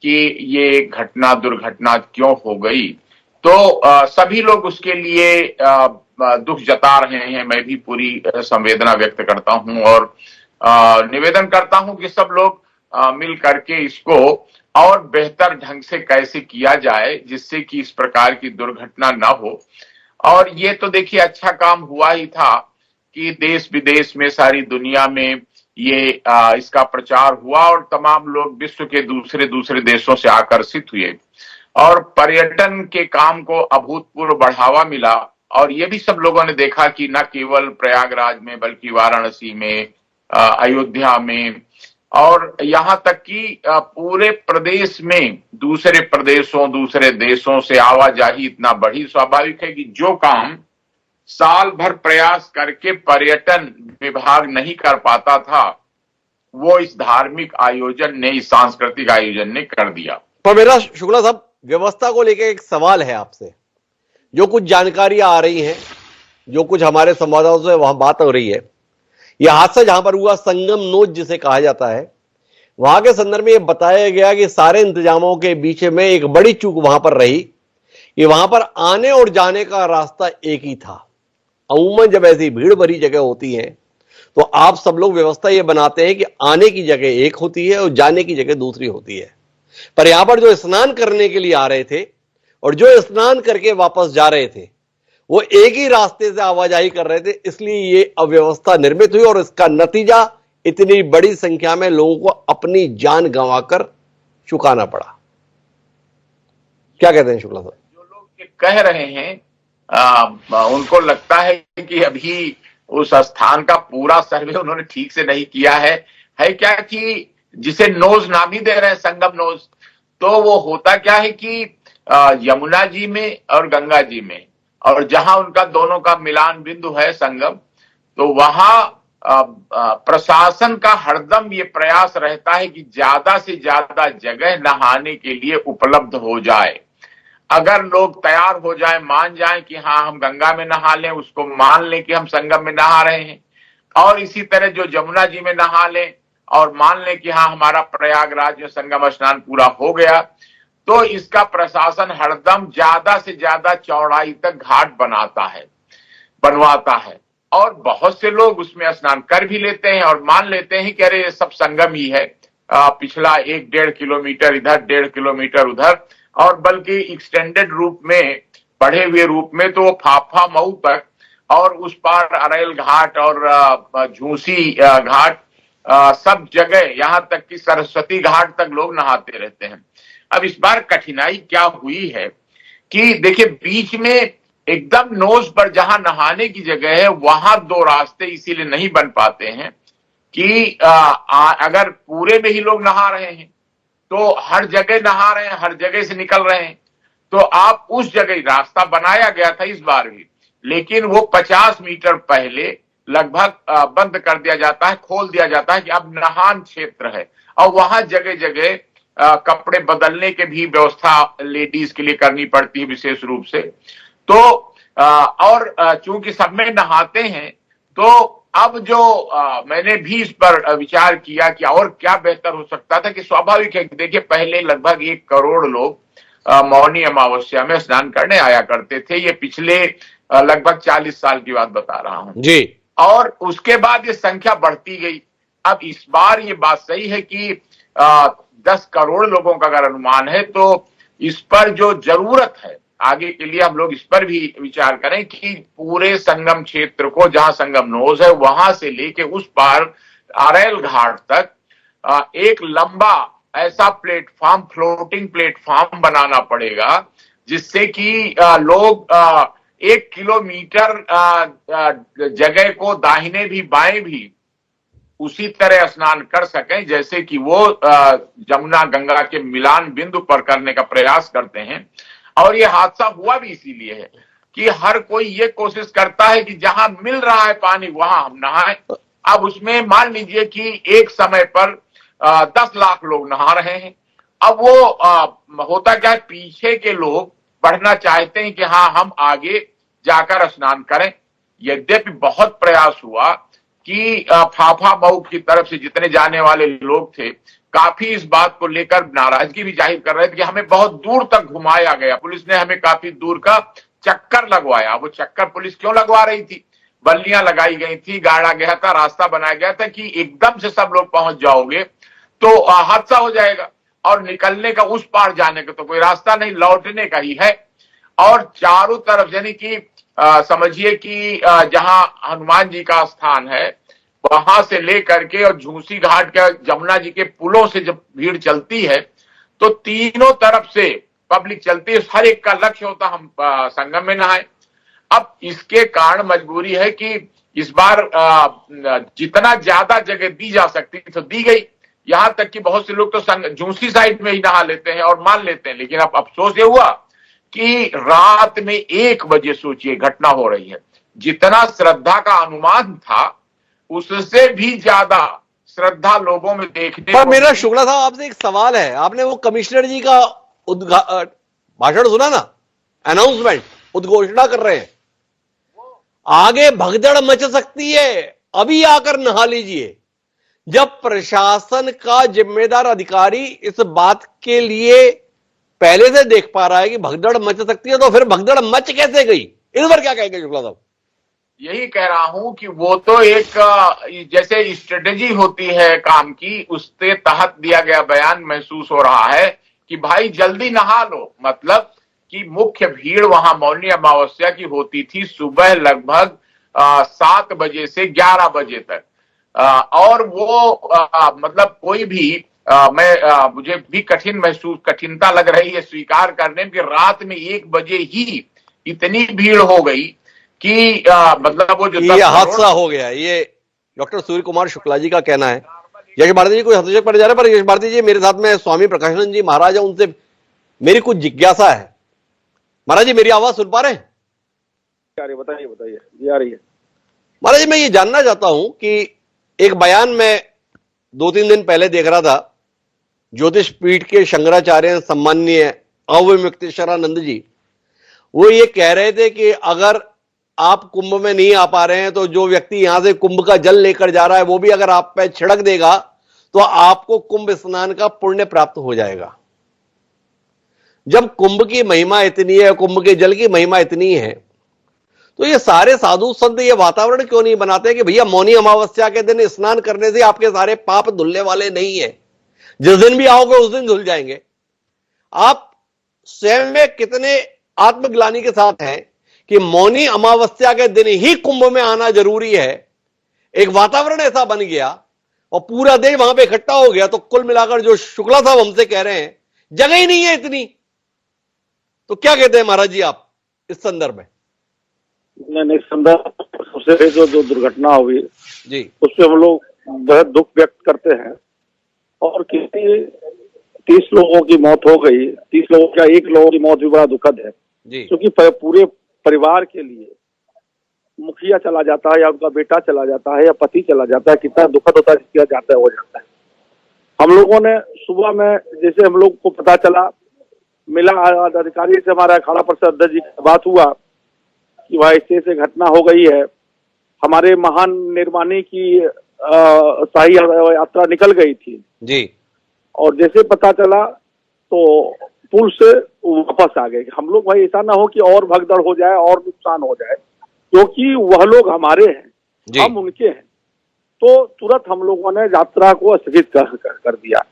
Speaker 8: कि ये घटना दुर्घटना क्यों हो गई, तो सभी लोग उसके लिए दुख जता रहे हैं। मैं भी पूरी संवेदना व्यक्त करता हूं और निवेदन करता हूं कि सब लोग मिल करके इसको और बेहतर ढंग से कैसे किया जाए जिससे कि इस प्रकार की दुर्घटना न हो। और ये तो देखिए अच्छा काम हुआ ही था कि देश विदेश में, सारी दुनिया में ये इसका प्रचार हुआ और तमाम लोग विश्व के दूसरे देशों से आकर्षित हुए और पर्यटन के काम को अभूतपूर्व बढ़ावा मिला। और ये भी सब लोगों ने देखा कि न केवल प्रयागराज में बल्कि वाराणसी में, अयोध्या में और यहाँ तक कि पूरे प्रदेश में दूसरे प्रदेशों, दूसरे देशों से आवाजाही इतना बढ़ी। स्वाभाविक है कि जो काम साल भर प्रयास करके पर्यटन विभाग नहीं कर पाता था, वो इस धार्मिक आयोजन ने, इस सांस्कृतिक आयोजन ने कर दिया।
Speaker 1: पर मेरा शुक्ला साहब, व्यवस्था को लेकर एक सवाल है आपसे। जो कुछ जानकारियां आ रही हैं, जो कुछ हमारे संवाददाताओं से वहां बात हो रही है, यह हादसा जहां पर हुआ संगम नोच जिसे कहा जाता है, वहां के संदर्भ में यह बताया गया कि सारे इंतजामों के बीच में एक बड़ी चूक वहां पर रही कि वहां पर आने और जाने का रास्ता एक ही था। अमूमन जब ऐसी भीड़ भरी जगह होती है तो आप सब लोग व्यवस्था यह बनाते हैं कि आने की जगह एक होती है और जाने की जगह दूसरी होती है। पर यहां पर जो स्नान करने के लिए आ रहे थे और जो स्नान करके वापस जा रहे थे, वो एक ही रास्ते से आवाजाही कर रहे थे, इसलिए ये अव्यवस्था निर्मित हुई और इसका नतीजा इतनी बड़ी संख्या में लोगों को अपनी जान गंवाकर चुकाना पड़ा। क्या कहते हैं शुक्ला साहब?
Speaker 8: जो लोग कह रहे हैं उनको लगता है कि अभी उस स्थान का पूरा सर्वे उन्होंने ठीक से नहीं किया है क्या कि जिसे नोज नाम ही दे रहे हैं, संगम नोज, तो वो होता क्या है कि यमुना जी में और गंगा जी में, और जहां उनका दोनों का मिलान बिंदु है संगम, तो वहां प्रशासन का हरदम ये प्रयास रहता है कि ज्यादा से ज्यादा जगह नहाने के लिए उपलब्ध हो जाए। अगर लोग तैयार हो जाए, मान जाएं कि हाँ हम गंगा में नहा लें, उसको मान लें कि हम संगम में नहा रहे हैं, और इसी तरह जो यमुना जी में नहा लें और मान लें कि हाँ हमारा प्रयागराज में संगम स्नान पूरा हो गया, तो इसका प्रशासन हरदम ज्यादा से ज्यादा चौड़ाई तक घाट बनवाता है और बहुत से लोग उसमें स्नान कर भी लेते हैं और मान लेते हैं कि अरे ये सब संगम ही है, पिछला 1-1.5 किलोमीटर इधर, 1.5 किलोमीटर उधर, और बल्कि एक्सटेंडेड रूप में, बढ़े हुए रूप में तो फाफा मऊ तक और उस पार अरेल घाट और झूसी घाट, सब जगह, यहाँ तक कि सरस्वती घाट तक लोग नहाते रहते हैं। अब इस बार कठिनाई क्या हुई है कि देखिए, बीच में एकदम नोज पर जहां नहाने की जगह है वहां 2 रास्ते इसीलिए नहीं बन पाते हैं कि अगर पूरे में ही लोग नहा रहे हैं तो हर जगह नहा रहे हैं, हर जगह से निकल रहे हैं, तो आप उस जगह रास्ता बनाया गया था इस बार भी, लेकिन वो 50 मीटर पहले लगभग बंद कर दिया जाता है, खोल दिया जाता है कि अब नहान क्षेत्र है, और वहां जगह जगह कपड़े बदलने की भी व्यवस्था लेडीज के लिए करनी पड़ती है विशेष रूप से। तो और चूंकि सब में नहाते हैं, तो अब जो मैंने भी इस पर विचार किया कि और क्या बेहतर हो सकता था, कि स्वाभाविक है कि देखिए पहले लगभग 1 करोड़ लोग मौनी अमावस्या में स्नान करने आया करते थे। ये पिछले लगभग 40 साल की बात बता रहा हूं जी, और उसके बाद ये संख्या बढ़ती गई। अब इस बार ये बात सही है कि 10 करोड़ लोगों का अगर अनुमान है, तो इस पर जो जरूरत है आगे के लिए हम लोग इस पर भी विचार करें कि पूरे संगम क्षेत्र को, जहां संगम नोज है वहां से लेके उस पार अरेल घाट तक एक लंबा ऐसा प्लेटफॉर्म, फ्लोटिंग प्लेटफॉर्म बनाना पड़ेगा, जिससे कि लोग 1 किलोमीटर जगह को दाहिने भी बाएं भी उसी तरह स्नान कर सकें जैसे कि वो यमुना गंगा के मिलान बिंदु पर करने का प्रयास करते हैं। और ये हादसा हुआ भी इसीलिए है कि हर कोई ये कोशिश करता है कि जहां मिल रहा है पानी वहां हम नहाएं। अब उसमें मान लीजिए कि एक समय पर 10 लाख लोग नहा रहे हैं। अब वो होता क्या है, पीछे के लोग बढ़ना चाहते हैं कि हाँ हम आगे जाकर स्नान करें। यद्यपि बहुत प्रयास हुआ कि फाफा मऊ की तरफ से जितने जाने वाले लोग थे, काफी इस बात को लेकर नाराजगी भी जाहिर कर रहे थे कि हमें बहुत दूर तक घुमाया गया, पुलिस ने हमें काफी दूर का चक्कर लगवाया। वो चक्कर पुलिस क्यों लगवा रही थी? बल्लियां लगाई गई थी, गाड़ा गया था, रास्ता बनाया गया था कि एकदम से सब लोग पहुंच जाओगे तो हादसा हो जाएगा, और निकलने का, उस पार जाने का तो कोई रास्ता नहीं, लौटने का ही है। और चारों तरफ यानी कि समझिए कि जहां हनुमान जी का स्थान है वहां से लेकर के और झूसी घाट के जमुना जी के पुलों से जब भीड़ चलती है तो तीनों तरफ से पब्लिक चलती है। हर एक का लक्ष्य होता हम संगम में नहाएं। अब इसके कारण मजबूरी है कि इस बार जितना ज्यादा जगह दी जा सकती तो दी गई। यहां तक कि बहुत से लोग तो जूसी साइड में ही नहा लेते हैं और मान लेते हैं। लेकिन अब अफसोस ये हुआ कि रात में 1 बजे सोचिए घटना हो रही है। जितना श्रद्धा का अनुमान था उससे भी ज्यादा श्रद्धा लोगों में देखने
Speaker 1: पर मेरा शुक्ला साहब आपसे एक सवाल है, आपने वो कमिश्नर जी का भाषण सुना ना, अनाउंसमेंट, उद्घोषणा कर रहे हैं, आगे भगदड़ मच सकती है, अभी आकर नहा लीजिए। जब प्रशासन का जिम्मेदार अधिकारी इस बात के लिए पहले से देख पा रहा है कि भगदड़ मच सकती है, तो फिर भगदड़ मच कैसे गई, इस पर क्या कहेंगे शुक्ला साहब?
Speaker 8: यही कह रहा हूं कि वो तो एक जैसे स्ट्रेटेजी होती है काम की, उसके तहत दिया गया बयान महसूस हो रहा है कि भाई जल्दी नहा लो। मतलब कि मुख्य भीड़ वहां मौनी अमावस्या की होती थी सुबह लगभग 7 बजे से 11 बजे तक। और वो मतलब कोई भी मुझे भी कठिनता लग रही है स्वीकार करने में कि रात में 1 बजे ही इतनी भीड़ हो गई कि मतलब वो जो
Speaker 1: ये हादसा हो गया। ये डॉक्टर सूर्य कुमार शुक्ला जी का कहना है। यश भारती जी कोई हस्तक्षेप पड़ जा रहा है, पर यश भारती जी मेरे साथ में स्वामी प्रकाशानंद जी महाराज है, उनसे मेरी कुछ जिज्ञासा है। महाराज जी मेरी आवाज सुन पा रहे हैं?
Speaker 9: बताइए बताइए जी, आ रही है।
Speaker 1: महाराज जी मैं ये जानना चाहता हूं कि एक बयान में 2-3 दिन पहले देख रहा था, ज्योतिष पीठ के शंकराचार्य सम्माननीय अवमुक्तेश्वरानंद जी, वो ये कह रहे थे कि अगर आप कुंभ में नहीं आ पा रहे हैं तो जो व्यक्ति यहां से कुंभ का जल लेकर जा रहा है वो भी अगर आप पे छिड़क देगा तो आपको कुंभ स्नान का पुण्य प्राप्त हो जाएगा। जब कुंभ की महिमा इतनी है, कुंभ के जल की महिमा इतनी है, तो ये सारे साधु संत ये वातावरण क्यों नहीं बनाते कि भैया मौनी अमावस्या के दिन स्नान करने से आपके सारे पाप धुलने वाले नहीं है, जिस दिन भी आओगे उस दिन धुल जाएंगे। आप स्वयं में कितने आत्मग्लानि के साथ हैं कि मौनी अमावस्या के दिन ही कुंभ में आना जरूरी है। एक वातावरण ऐसा बन गया और पूरा देश वहां पे इकट्ठा हो गया, तो कुल मिलाकर जो शुक्ला साहब हमसे कह रहे हैं जगह ही नहीं है इतनी, तो क्या कहते हैं महाराज जी आप इस संदर्भ में?
Speaker 9: नहीं, संदर्भ सबसे जो दुर्घटना हुई
Speaker 1: जी,
Speaker 9: उससे हम लोग बहुत दुख व्यक्त करते हैं। और किसी 30 लोगों की मौत हो गई, 30 लोगों का 1 लोगों की मौत भी बड़ा दुखद है, क्योंकि पूरे परिवार के लिए मुखिया चला जाता है या उनका बेटा चला जाता है या पति चला जाता है, कितना दुखद होता है, किया जाता है हो जाता है। हम लोगों ने सुबह में जैसे हम लोग को पता चला, मिला अधिकारी से, हमारा अखाड़ा परिषद अध्यक्ष जी से बात हुआ कि भाई ऐसे घटना हो गई है, हमारे महान निर्माणी की शाही यात्रा निकल गई थी
Speaker 1: जी,
Speaker 9: और जैसे पता चला तो पुल से वापस आ गए। हम लोग भाई ऐसा ना हो कि और भगदड़ हो जाए और नुकसान हो जाए, क्योंकि वह लोग हमारे हैं, हम उनके हैं। तो तुरंत हम लोगों ने यात्रा को स्थगित कर दिया।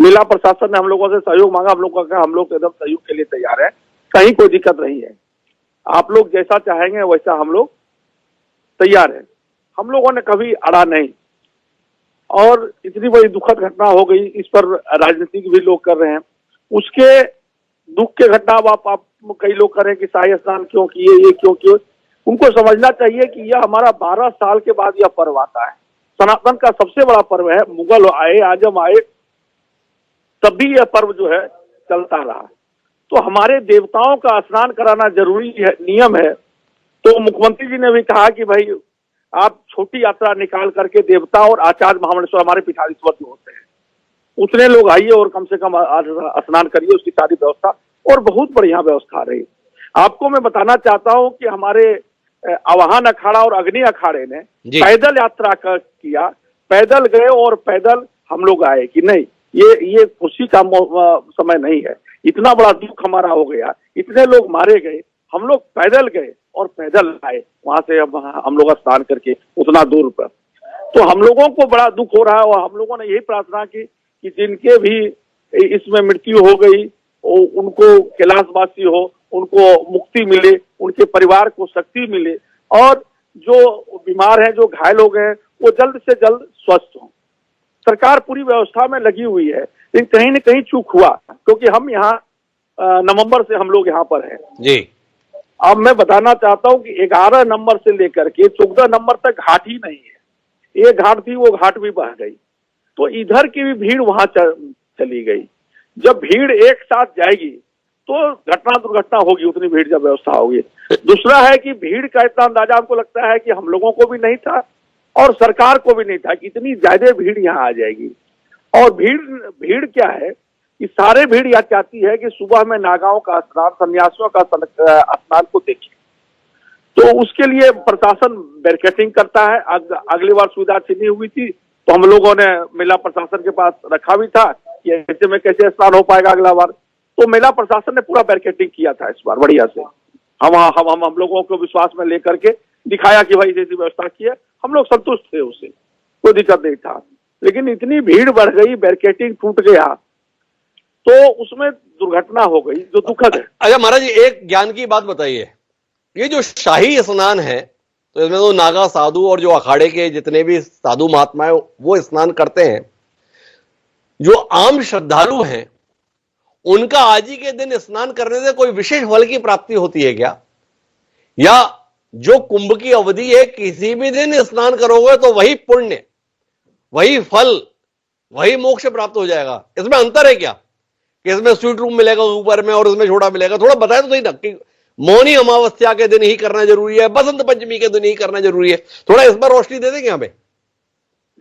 Speaker 9: मेला प्रशासन ने हम लोगों से सहयोग मांगा, हम लोग का कहा हम लोग एकदम सहयोग के लिए तैयार है, कहीं कोई दिक्कत नहीं है, आप लोग जैसा चाहेंगे वैसा हम लोग तैयार है। हम लोगों ने कभी अड़ा नहीं। और इतनी बड़ी दुखद घटना हो गई, इस पर राजनीतिक भी लोग कर रहे हैं। उसके दुख के घटना आप कई लोग कर रहे हैं कि शाही स्नान क्यों किए, ये क्यों किए। उनको समझना चाहिए कि यह हमारा 12 साल के बाद यह पर्व आता है, सनातन का सबसे बड़ा पर्व है। मुगल आए, आजम आए, तब भी यह पर्व जो है चलता रहा। तो हमारे देवताओं का स्नान कराना जरूरी है, नियम है। तो मुख्यमंत्री जी ने भी कहा कि भाई आप छोटी यात्रा निकाल करके देवता और आचार्य महामंडलेश्वर हमारे पीठाधीश्वर जो होते हैं उतने लोग आइए और कम से कम स्नान करिए, उसकी सारी व्यवस्था, और बहुत बढ़िया व्यवस्था रही। आपको मैं बताना चाहता हूं कि हमारे आवाहन अखाड़ा और अग्नि अखाड़े ने पैदल यात्रा किया, पैदल गए और पैदल हम लोग आए कि नहीं, ये खुशी का समय नहीं है। इतना बड़ा दुख हमारा हो गया, इतने लोग मारे गए, हम लोग पैदल गए और पैदल आए वहां से हम लोग स्नान करके उतना दूर पर। तो हम लोगों को बड़ा दुख हो रहा है और हम लोगों ने यही प्रार्थना की कि जिनके भी इसमें मृत्यु हो गई उनको कैलाशवासी हो, उनको मुक्ति मिले, उनके परिवार को शक्ति मिले, और जो बीमार हैं, जो घायल हो गए, वो जल्द से जल्द स्वस्थ हों। सरकार पूरी व्यवस्था में लगी हुई है, लेकिन कहीं न कहीं चूक हुआ, क्योंकि हम यहाँ नवंबर से हम लोग यहाँ पर हैं
Speaker 1: जी।
Speaker 9: अब मैं बताना चाहता हूं कि 11 नंबर से लेकर के 14 नंबर तक घाट ही नहीं है। एक घाट थी, वो घाट भी बह गई, तो इधर की भी भीड़ वहां चली गई। जब भीड़ एक साथ जाएगी तो घटना दुर्घटना होगी, उतनी भीड़ जब व्यवस्था होगी। दूसरा है कि भीड़ का इतना अंदाजा हमको लगता है कि हम लोगों को भी नहीं था और सरकार को भी नहीं था कि इतनी ज्यादा भीड़ यहाँ आ जाएगी। और भीड़ क्या है कि सारे भीड़ यह चाहती है कि सुबह में नागाओं का स्नान, सन्यासियों का स्नान को देखें, तो उसके लिए प्रशासन बैरिकेडिंग करता है। अगली बार सुविधा छीनी हुई थी तो हम लोगों ने मेला प्रशासन के पास रखा भी था कि ऐसे में कैसे स्नान हो पाएगा अगला बार, तो मेला प्रशासन ने पूरा बैरिकेडिंग किया था इस बार बढ़िया से। हम लोगों को विश्वास में लेकर के दिखाया कि भाई जैसी व्यवस्था की है, हम लोग संतुष्ट थे, उससे कोई दिक्कत नहीं था। लेकिन इतनी भीड़ बढ़ गई, बैरिकेडिंग टूट गया, तो उसमें दुर्घटना हो गई, जो दुखद है।
Speaker 1: अच्छा महाराज जी, एक ज्ञान की बात बताइए, ये जो शाही स्नान है तो इसमें तो नागा साधु और जो अखाड़े के जितने भी साधु महात्मा है वो स्नान करते हैं, जो आम श्रद्धालु हैं उनका आज ही के दिन स्नान करने से कोई विशेष फल की प्राप्ति होती है क्या? या जो कुंभ की अवधि है किसी भी दिन स्नान करोगे तो वही पुण्य, वही फल, वही मोक्ष प्राप्त हो जाएगा? इसमें अंतर है क्या कि इसमें स्वीट रूम मिलेगा ऊपर में और उसमें छोटा मिलेगा? थोड़ा बताए तो सही ना कि मौनी अमावस्या के दिन ही करना जरूरी है, बसंत पंचमी के दिन ही करना जरूरी है, थोड़ा इस पर रोशनी दे देंगे यहाँ पे?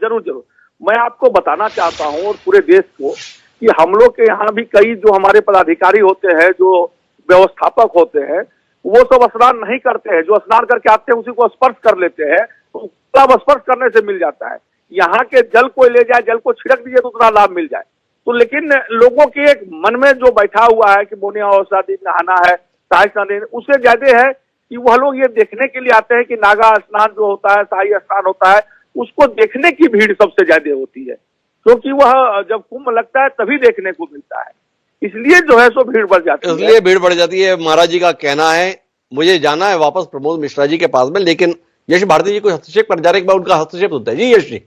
Speaker 9: जरूर जरूर, मैं आपको बताना चाहता हूं और पूरे देश को कि हम लोग के यहाँ भी कई जो हमारे पदाधिकारी होते हैं, जो व्यवस्थापक होते हैं, वो सब स्नान नहीं करते हैं। जो स्नान करके आते हैं उसी को स्पर्श कर लेते हैं, तो सब स्पर्श करने से मिल जाता है। यहाँ के जल को ले जाए, जल को छिड़क दीजिए तो उतना लाभ मिल जाए। तो लेकिन लोगों के एक मन में जो बैठा हुआ है कि मोनी अमावस्या दिन नहाना है, शाही स्नान, उससे ज्यादा है कि वह लोग ये देखने के लिए आते हैं कि नागा स्नान जो होता है, शाही स्नान होता है, उसको देखने की भीड़ सबसे ज्यादा होती है, क्योंकि वह जब कुंभ लगता है तभी देखने को मिलता है, इसलिए जो है सो भीड़ बढ़ जाती है।
Speaker 1: इसलिए भीड़ बढ़ जाती है, महाराज जी का कहना है। मुझे जाना है वापस प्रमोद मिश्रा जी के पास में, लेकिन यश भारती जी को हस्तक्षेप कर जा रहे, उनका हस्तक्षेप होता है। जी यश जी।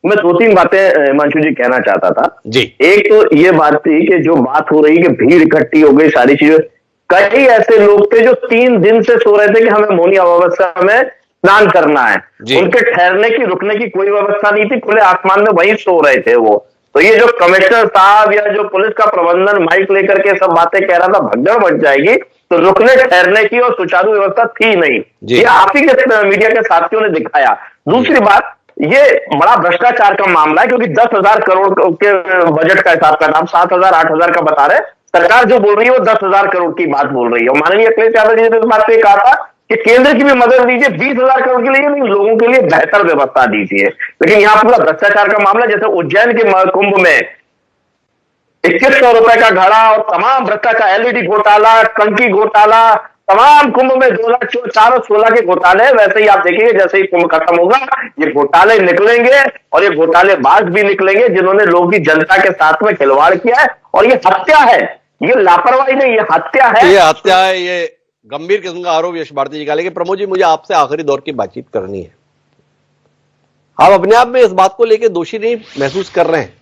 Speaker 7: मैं 2-3 बातें हिमांशु जी कहना चाहता था
Speaker 1: जी।
Speaker 7: एक तो ये बात थी कि जो बात हो रही कि भीड़ इकट्ठी हो गई, सारी चीजें, कई ऐसे लोग थे जो 3 दिन से सो रहे थे कि हमें मौनी अमावस्या में स्नान करना है, उनके ठहरने की, रुकने की कोई व्यवस्था नहीं थी, खुले आसमान में वहीं सो रहे थे वो। तो ये जो कमिश्नर साहब या जो पुलिस का प्रबंधन माइक लेकर के सब बातें कह रहा था भगदड़ मच जाएगी, तो रुकने ठहरने की और सुचारू व्यवस्था थी नहीं। ये आप ही के मीडिया के साथियों ने दिखाया। दूसरी बात, ये बड़ा भ्रष्टाचार का मामला है, क्योंकि 10,000 करोड़ के बजट का हिसाब किताब 7,000 8,000 का बता रहे, सरकार जो बोल रही है वो 10,000 करोड़ की बात बोल रही है। और माननीय अखिलेश यादव जी ने इस बात पे कहा था कि केंद्र की भी मदद दीजिए, 20,000 करोड़ के लिए नहीं, लोगों के लिए बेहतर व्यवस्था दीजिए। लेकिन यहाँ पूरा भ्रष्टाचार का मामला, जैसे उज्जैन के कुंभ में 2100 रुपए का घड़ा और तमाम भ्रष्टाचार, एलईडी घोटाला, टंकी घोटाला, तमाम कुंभ में 2014-16 के घोटाले, वैसे ही आप देखेंगे जैसे ही कुंभ खत्म होगा ये घोटाले निकलेंगे, और ये घोटालेबाज भी निकलेंगे जिन्होंने लोगों की जनता के साथ में खिलवाड़ किया है। और ये हत्या है, ये लापरवाही नहीं, ये हत्या है,
Speaker 1: ये हत्या है, ये गंभीर किस्म का आरोप यश भारती जी का। लेकिन प्रमोद जी, मुझे आपसे आखिरी दौर की बातचीत करनी है। आप अपने आप में इस बात को लेकर दोषी नहीं महसूस कर रहे हैं?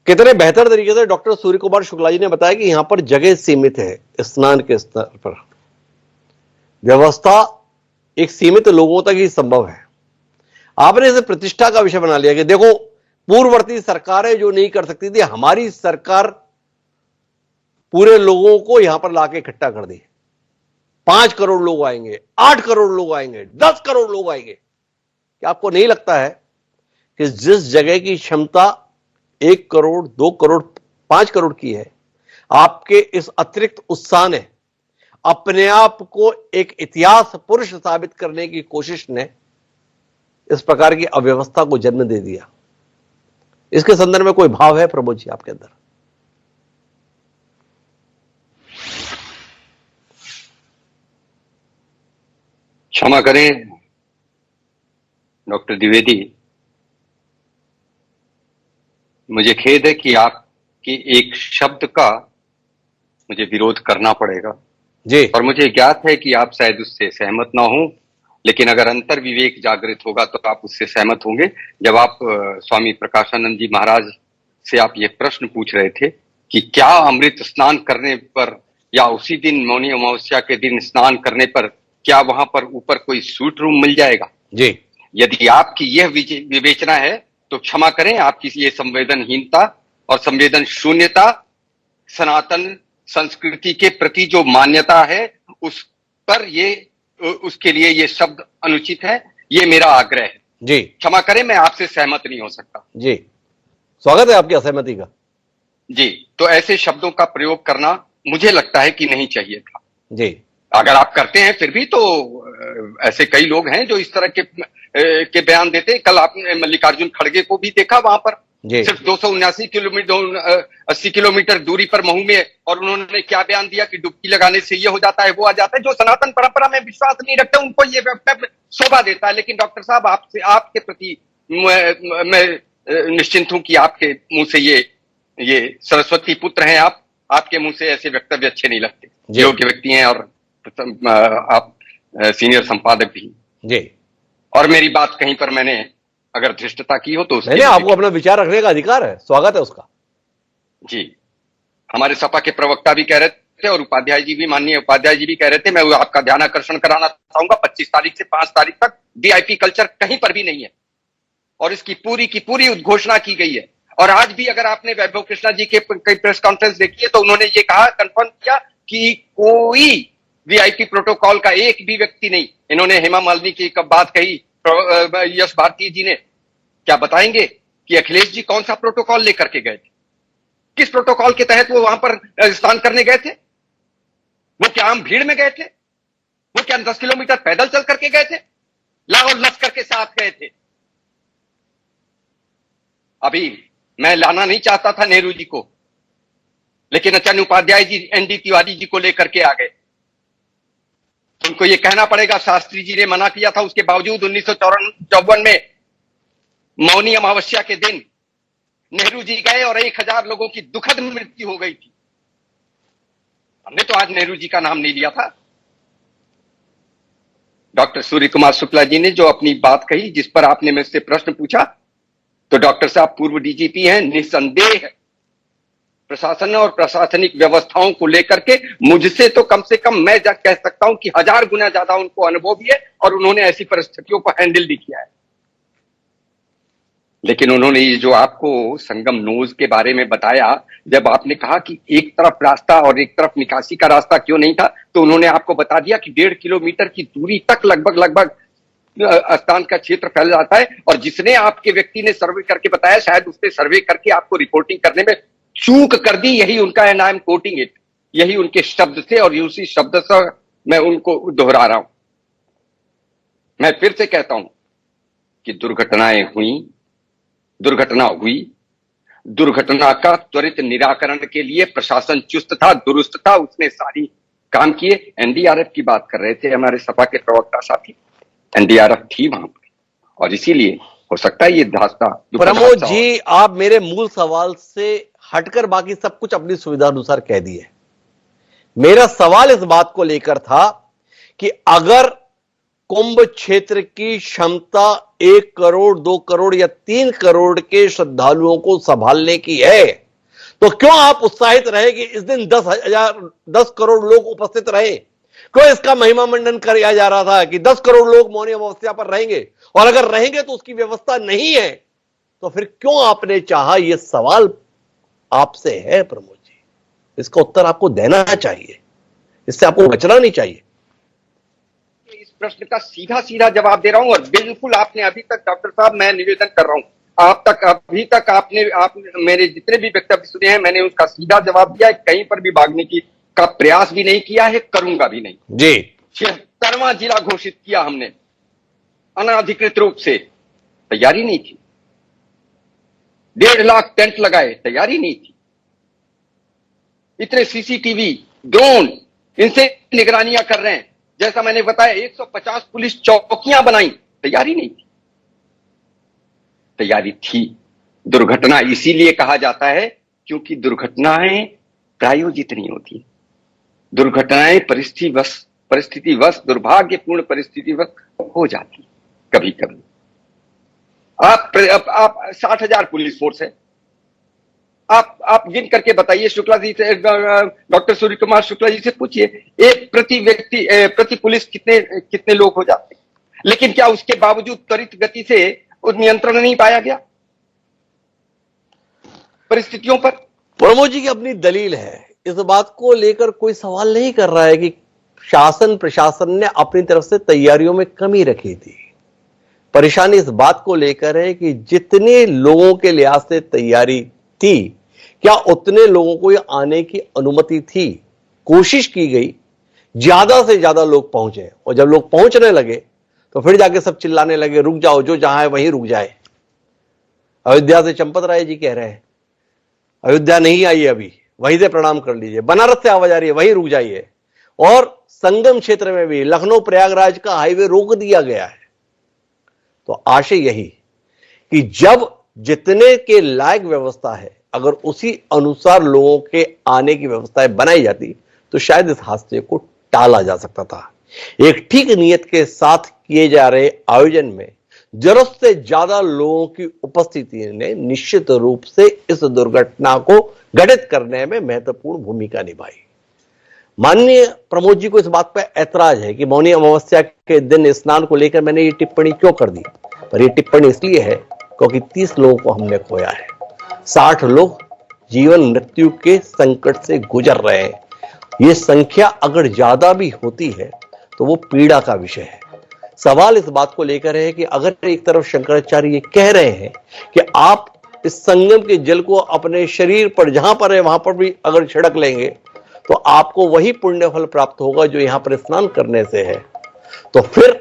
Speaker 1: कितने बेहतर तरीके से डॉक्टर सूर्य कुमार शुक्ला जी ने बताया कि यहां पर जगह सीमित है, स्नान के स्तर पर व्यवस्था एक सीमित लोगों तक ही संभव है। आपने इसे प्रतिष्ठा का विषय बना लिया कि देखो पूर्ववर्ती सरकारें जो नहीं कर सकती थी, हमारी सरकार पूरे लोगों को यहां पर लाके इकट्ठा कर दी। 5 करोड़ लोग आएंगे, 8 करोड़ लोग आएंगे, 10 करोड़ लोग आएंगे। क्या आपको नहीं लगता है कि जिस जगह की क्षमता 1 करोड़, 2 करोड़, 5 करोड़ की है, आपके इस अतिरिक्त उत्साह ने अपने आप को एक इतिहास पुरुष साबित करने की कोशिश ने इस प्रकार की अव्यवस्था को जन्म दे दिया? इसके संदर्भ में कोई भाव है प्रमोद जी आपके अंदर?
Speaker 5: क्षमा करें डॉक्टर द्विवेदी, मुझे खेद है कि आपके एक शब्द का मुझे विरोध करना पड़ेगा
Speaker 1: जी।
Speaker 5: और मुझे ज्ञात है कि आप शायद उससे सहमत ना हो, लेकिन अगर अंतर विवेक जागृत होगा तो आप उससे सहमत होंगे। जब आप स्वामी प्रकाशानंद जी महाराज से आप ये प्रश्न पूछ रहे थे कि क्या अमृत स्नान करने पर या उसी दिन मौनी अमावस्या के दिन स्नान करने पर क्या वहां पर ऊपर कोई स्वीट रूम मिल जाएगा?
Speaker 1: जी।
Speaker 5: यदि आपकी यह विवेचना है तो क्षमा करें, आपकी ये संवेदनहीनता और संवेदन शून्यता सनातन संस्कृति के प्रति जो मान्यता है उस पर उसके लिए ये शब्द अनुचित है, ये मेरा आग्रह है।
Speaker 1: जी
Speaker 5: क्षमा करें, मैं आपसे सहमत नहीं हो सकता।
Speaker 1: जी, स्वागत है आपकी असहमति का।
Speaker 5: जी, तो ऐसे शब्दों का प्रयोग करना मुझे लगता है कि नहीं चाहिए था।
Speaker 1: जी,
Speaker 5: अगर आप करते हैं फिर भी तो ऐसे कई लोग हैं जो इस तरह के बयान देते हैं। कल आपने मल्लिकार्जुन खड़गे को भी देखा वहां पर, सिर्फ 279 किलोमीटर 80 किलोमीटर दूरी पर महू में, और उन्होंने क्या बयान दिया कि डुबकी लगाने से ये हो जाता है वो आ जाता है। जो सनातन परंपरा में विश्वास नहीं रखते उनको ये वक्तव्य शोभा देता है। लेकिन डॉक्टर साहब, आपसे आपके प्रति मैं निश्चिंत हूं कि आपके मुंह से ये सरस्वती पुत्र हैं आपके मुंह से ऐसे वक्तव्य अच्छे नहीं लगते। योग्य व्यक्ति हैं और आप सीनियर संपादक भी।
Speaker 1: जी,
Speaker 5: और मेरी बात कहीं पर मैंने अगर धृष्टता की हो तो
Speaker 1: नहीं, आपको अपना विचार रखने का अधिकार है, स्वागत है उसका।
Speaker 5: जी, हमारे सपा के प्रवक्ता भी कह रहे थे और उपाध्याय जी भी, माननीय उपाध्याय जी भी कह रहे थे, मैं आपका ध्यान आकर्षण कराना चाहूंगा 25 तारीख से 5 तारीख तक वीआईपी कल्चर कहीं पर भी नहीं है और इसकी पूरी उद्घोषणा की गई है। और आज भी अगर आपने वैभव कृष्णा जी के कई प्रेस कॉन्फ्रेंस देखी है तो उन्होंने ये कहा, कंफर्म किया कि कोई वीआईपी प्रोटोकॉल का एक भी व्यक्ति नहीं। इन्होंने हेमा मालिनी की कब बात कही, यश भारती जी ने, क्या बताएंगे कि अखिलेश जी कौन सा प्रोटोकॉल लेकर के गए थे? किस प्रोटोकॉल के तहत वो वहां पर स्नान करने गए थे? वो क्या आम भीड़ में गए थे? वो क्या 10 किलोमीटर पैदल चल करके गए थे? लाहौर लश्कर के साथ गए थे? अभी मैं लाना नहीं चाहता था नेहरू जी को, लेकिन अचानक उपाध्याय जी एनडी तिवारी जी को लेकर के आ गए। उनको ये कहना पड़ेगा, शास्त्री जी ने मना किया था, उसके बावजूद 1954 में मौनी अमावस्या के दिन नेहरू जी गए और 1000 लोगों की दुखद मृत्यु हो गई थी। हमने तो आज नेहरू जी का नाम नहीं लिया था। डॉक्टर सूर्य कुमार शुक्ला जी ने जो अपनी बात कही, जिस पर आपने मुझसे प्रश्न पूछा, तो डॉक्टर साहब पूर्व डीजीपी हैं, निस्संदेह प्रशासन और प्रशासनिक व्यवस्थाओं को लेकर के मुझसे तो कम से कम मैं कह सकता हूं कि 1000 गुना ज्यादा उनको अनुभव भी है और उन्होंने ऐसी परिस्थितियों को हैंडल भी किया है। लेकिन उन्होंने ये जो आपको संगम नोज के बारे में बताया, जब आपने कहा कि एक तरफ रास्ता और एक तरफ निकासी का रास्ता क्यों नहीं था, तो उन्होंने आपको बता दिया कि 1.5 किलोमीटर की दूरी तक लगभग स्थान का क्षेत्र फैल जाता है। और जिसने आपके व्यक्ति ने सर्वे करके बताया, शायद उसने सर्वे करके आपको रिपोर्टिंग करने में चूक कर दी, यही उनका है, आई एम कोटिंग इट, यही उनके शब्द थे और उसी शब्द से मैं उनको दोहरा रहा हूं। मैं फिर से कहता हूं कि दुर्घटना हुई, दुर्घटना का त्वरित निराकरण के लिए प्रशासन चुस्त था, दुरुस्त था, उसने सारी काम किए। एनडीआरएफ की बात कर रहे थे हमारे सपा के प्रवक्ता साथी, एनडीआरएफ थी वहां पर और इसीलिए हो सकता है ये धास्ता।
Speaker 1: प्रमोद जी, आप मेरे मूल सवाल से हटकर बाकी सब कुछ अपनी सुविधा अनुसार कह दिए। मेरा सवाल इस बात को लेकर था कि अगर कुंभ क्षेत्र की क्षमता 1 करोड़ 2 करोड़ या 3 करोड़ के श्रद्धालुओं को संभालने की है, तो क्यों आप उत्साहित रहे कि इस दिन 10 करोड़ लोग उपस्थित रहे? क्यों इसका महिमा मंडन किया जा रहा था कि 10 करोड़ लोग मौनी अमावस्या पर रहेंगे, और अगर रहेंगे तो उसकी व्यवस्था नहीं है, तो फिर क्यों आपने चाहा? यह सवाल आपसे है प्रमोद जी, इसका उत्तर आपको देना चाहिए, इससे आपको बचना नहीं चाहिए।
Speaker 5: इस प्रश्न का सीधा जवाब दे रहा हूं और बिल्कुल आपने अभी तक, डॉक्टर साहब मैं निवेदन कर रहा हूं, अभी तक आपने मेरे जितने भी वक्तव्य सुने हैं, मैंने उसका सीधा जवाब दिया है, कहीं पर भी भागने का प्रयास भी नहीं किया है, करूंगा भी नहीं
Speaker 1: जी।
Speaker 5: 76वां जिला घोषित किया हमने अनाधिकृत रूप से, तैयारी नहीं थी। 1.5 लाख टेंट लगाए, तैयारी नहीं थी। इतने सीसीटीवी, ड्रोन, इनसे निगरानियां कर रहे हैं, जैसा मैंने बताया 150 पुलिस चौकियां बनाई, तैयारी नहीं थी। तैयारी थी। दुर्घटना इसीलिए कहा जाता है क्योंकि दुर्घटनाएं प्रायोजित नहीं होती, दुर्घटनाएं परिस्थितिवश दुर्भाग्यपूर्ण परिस्थितिवश हो जाती कभी कभी। आप 60,000 पुलिस फोर्स है, आप गिन करके बताइए, शुक्ला जी से, डॉक्टर सूर्य कुमार शुक्ला जी से पूछिए, एक प्रति व्यक्ति प्रति पुलिस कितने लोग हो जाते हैं। लेकिन क्या उसके बावजूद त्वरित गति से नियंत्रण नहीं पाया गया परिस्थितियों पर?
Speaker 1: प्रमोद जी की अपनी दलील है, इस बात को लेकर कोई सवाल नहीं कर रहा है कि शासन प्रशासन ने अपनी तरफ से तैयारियों में कमी रखी थी। परेशानी इस बात को लेकर है कि जितने लोगों के लिहाज से तैयारी थी, क्या उतने लोगों को ये आने की अनुमति थी? कोशिश की गई, ज्यादा से ज्यादा लोग पहुंचे, और जब लोग पहुंचने लगे तो फिर जाके सब चिल्लाने लगे, रुक जाओ, जो जहां है वहीं रुक जाए। अयोध्या से चंपत राय जी कह रहे हैं अयोध्या नहीं आई अभी, वहीं से प्रणाम कर लीजिए। बनारस से आवाज आ रही है, वहीं रुक जाइए। और संगम क्षेत्र में भी लखनऊ प्रयागराज का हाईवे रोक दिया गया है। तो आशय यही कि जब जितने के लायक व्यवस्था है, अगर उसी अनुसार लोगों के आने की व्यवस्थाएं बनाई जाती तो शायद इस हादसे को टाला जा सकता था। एक ठीक नियत के साथ किए जा रहे आयोजन में जरूरत से ज्यादा लोगों की उपस्थिति ने निश्चित रूप से इस दुर्घटना को घटित करने में महत्वपूर्ण भूमिका निभाई। माननीय प्रमोद जी को इस बात पर ऐतराज है कि मौनी अमावस्या के दिन स्नान को लेकर मैंने ये टिप्पणी क्यों कर दी, पर ये टिप्पणी इसलिए है क्योंकि 30 लोगों को हमने खोया है, 60 लोग जीवन मृत्यु के संकट से गुजर रहे हैं। ये संख्या अगर ज्यादा भी होती है तो वो पीड़ा का विषय है। सवाल इस बात को लेकर है कि अगर एक तरफ शंकराचार्य ये कह रहे हैं कि आप इस संगम के जल को अपने शरीर पर जहां पर है वहां पर भी अगर छिड़क लेंगे तो आपको वही पुण्य फल प्राप्त होगा जो यहां पर स्नान करने से है, तो फिर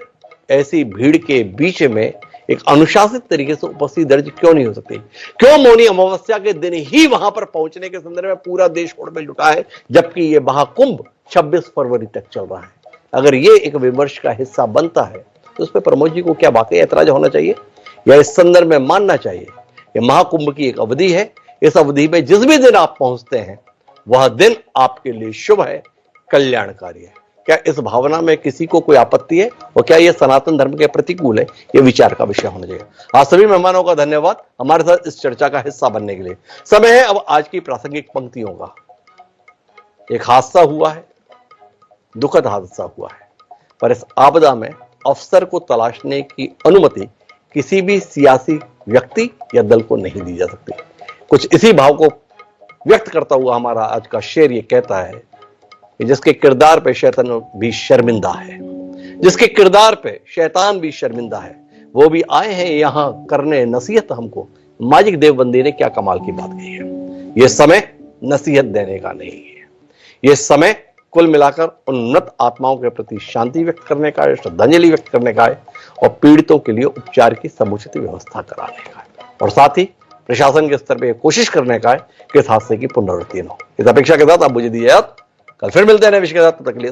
Speaker 1: ऐसी भीड़ के बीच में एक अनुशासित तरीके से उपस्थिति दर्ज क्यों नहीं हो सकती? क्यों मौनी अमावस्या के दिन ही वहां पर पहुंचने के संदर्भ में पूरा देश होड़ में जुटा है, जबकि यह महाकुंभ 26 फरवरी तक चल रहा है? अगर ये एक विमर्श का हिस्सा बनता है तो उस पर प्रमोद जी को क्या वाकई ऐतराज होना चाहिए, या इस संदर्भ में मानना चाहिए कि महाकुंभ की एक अवधि है, इस अवधि में जिस भी दिन आप पहुंचते हैं वह दिन आपके लिए शुभ है, कल्याणकारी है? क्या इस भावना में किसी को कोई आपत्ति है, और क्या यह सनातन धर्म के प्रतिकूल है? यह विचार का विषय होना चाहिए। आप सभी मेहमानों का धन्यवाद हमारे साथ इस चर्चा का हिस्सा बनने के लिए। समय है अब आज की प्रासंगिक पंक्तियों का। एक हादसा हुआ है, दुखद हादसा हुआ है, पर इस आपदा में अफसर को तलाशने की अनुमति किसी भी सियासी व्यक्ति या दल को नहीं दी जा सकती। कुछ इसी भाव को व्यक्त करता हुआ हमारा आज का शेर ये कहता है कि जिसके किरदार पे शैतान भी शर्मिंदा है, जिसके किरदार पे शैतान भी शर्मिंदा है, वो भी आए हैं यहां करने नसीहत हमको। माजिक देवबंदी ने क्या कमाल की बात कही है। यह समय नसीहत देने का नहीं है, यह समय कुल मिलाकर उन्नत आत्माओं के प्रति शांति व्यक्त करने का है, श्रद्धांजलि व्यक्त करने का है, और पीड़ितों के लिए उपचार की समुचित व्यवस्था कराने का है, और साथ ही प्रशासन के स्तर पर कोशिश करने का है कि इस हादसे की पुनरावृत्ति न हो। इस अपेक्षा के साथ आप मुझे दीजिए, कल फिर मिलते हैं नए विषय के साथ। तब तक के लिए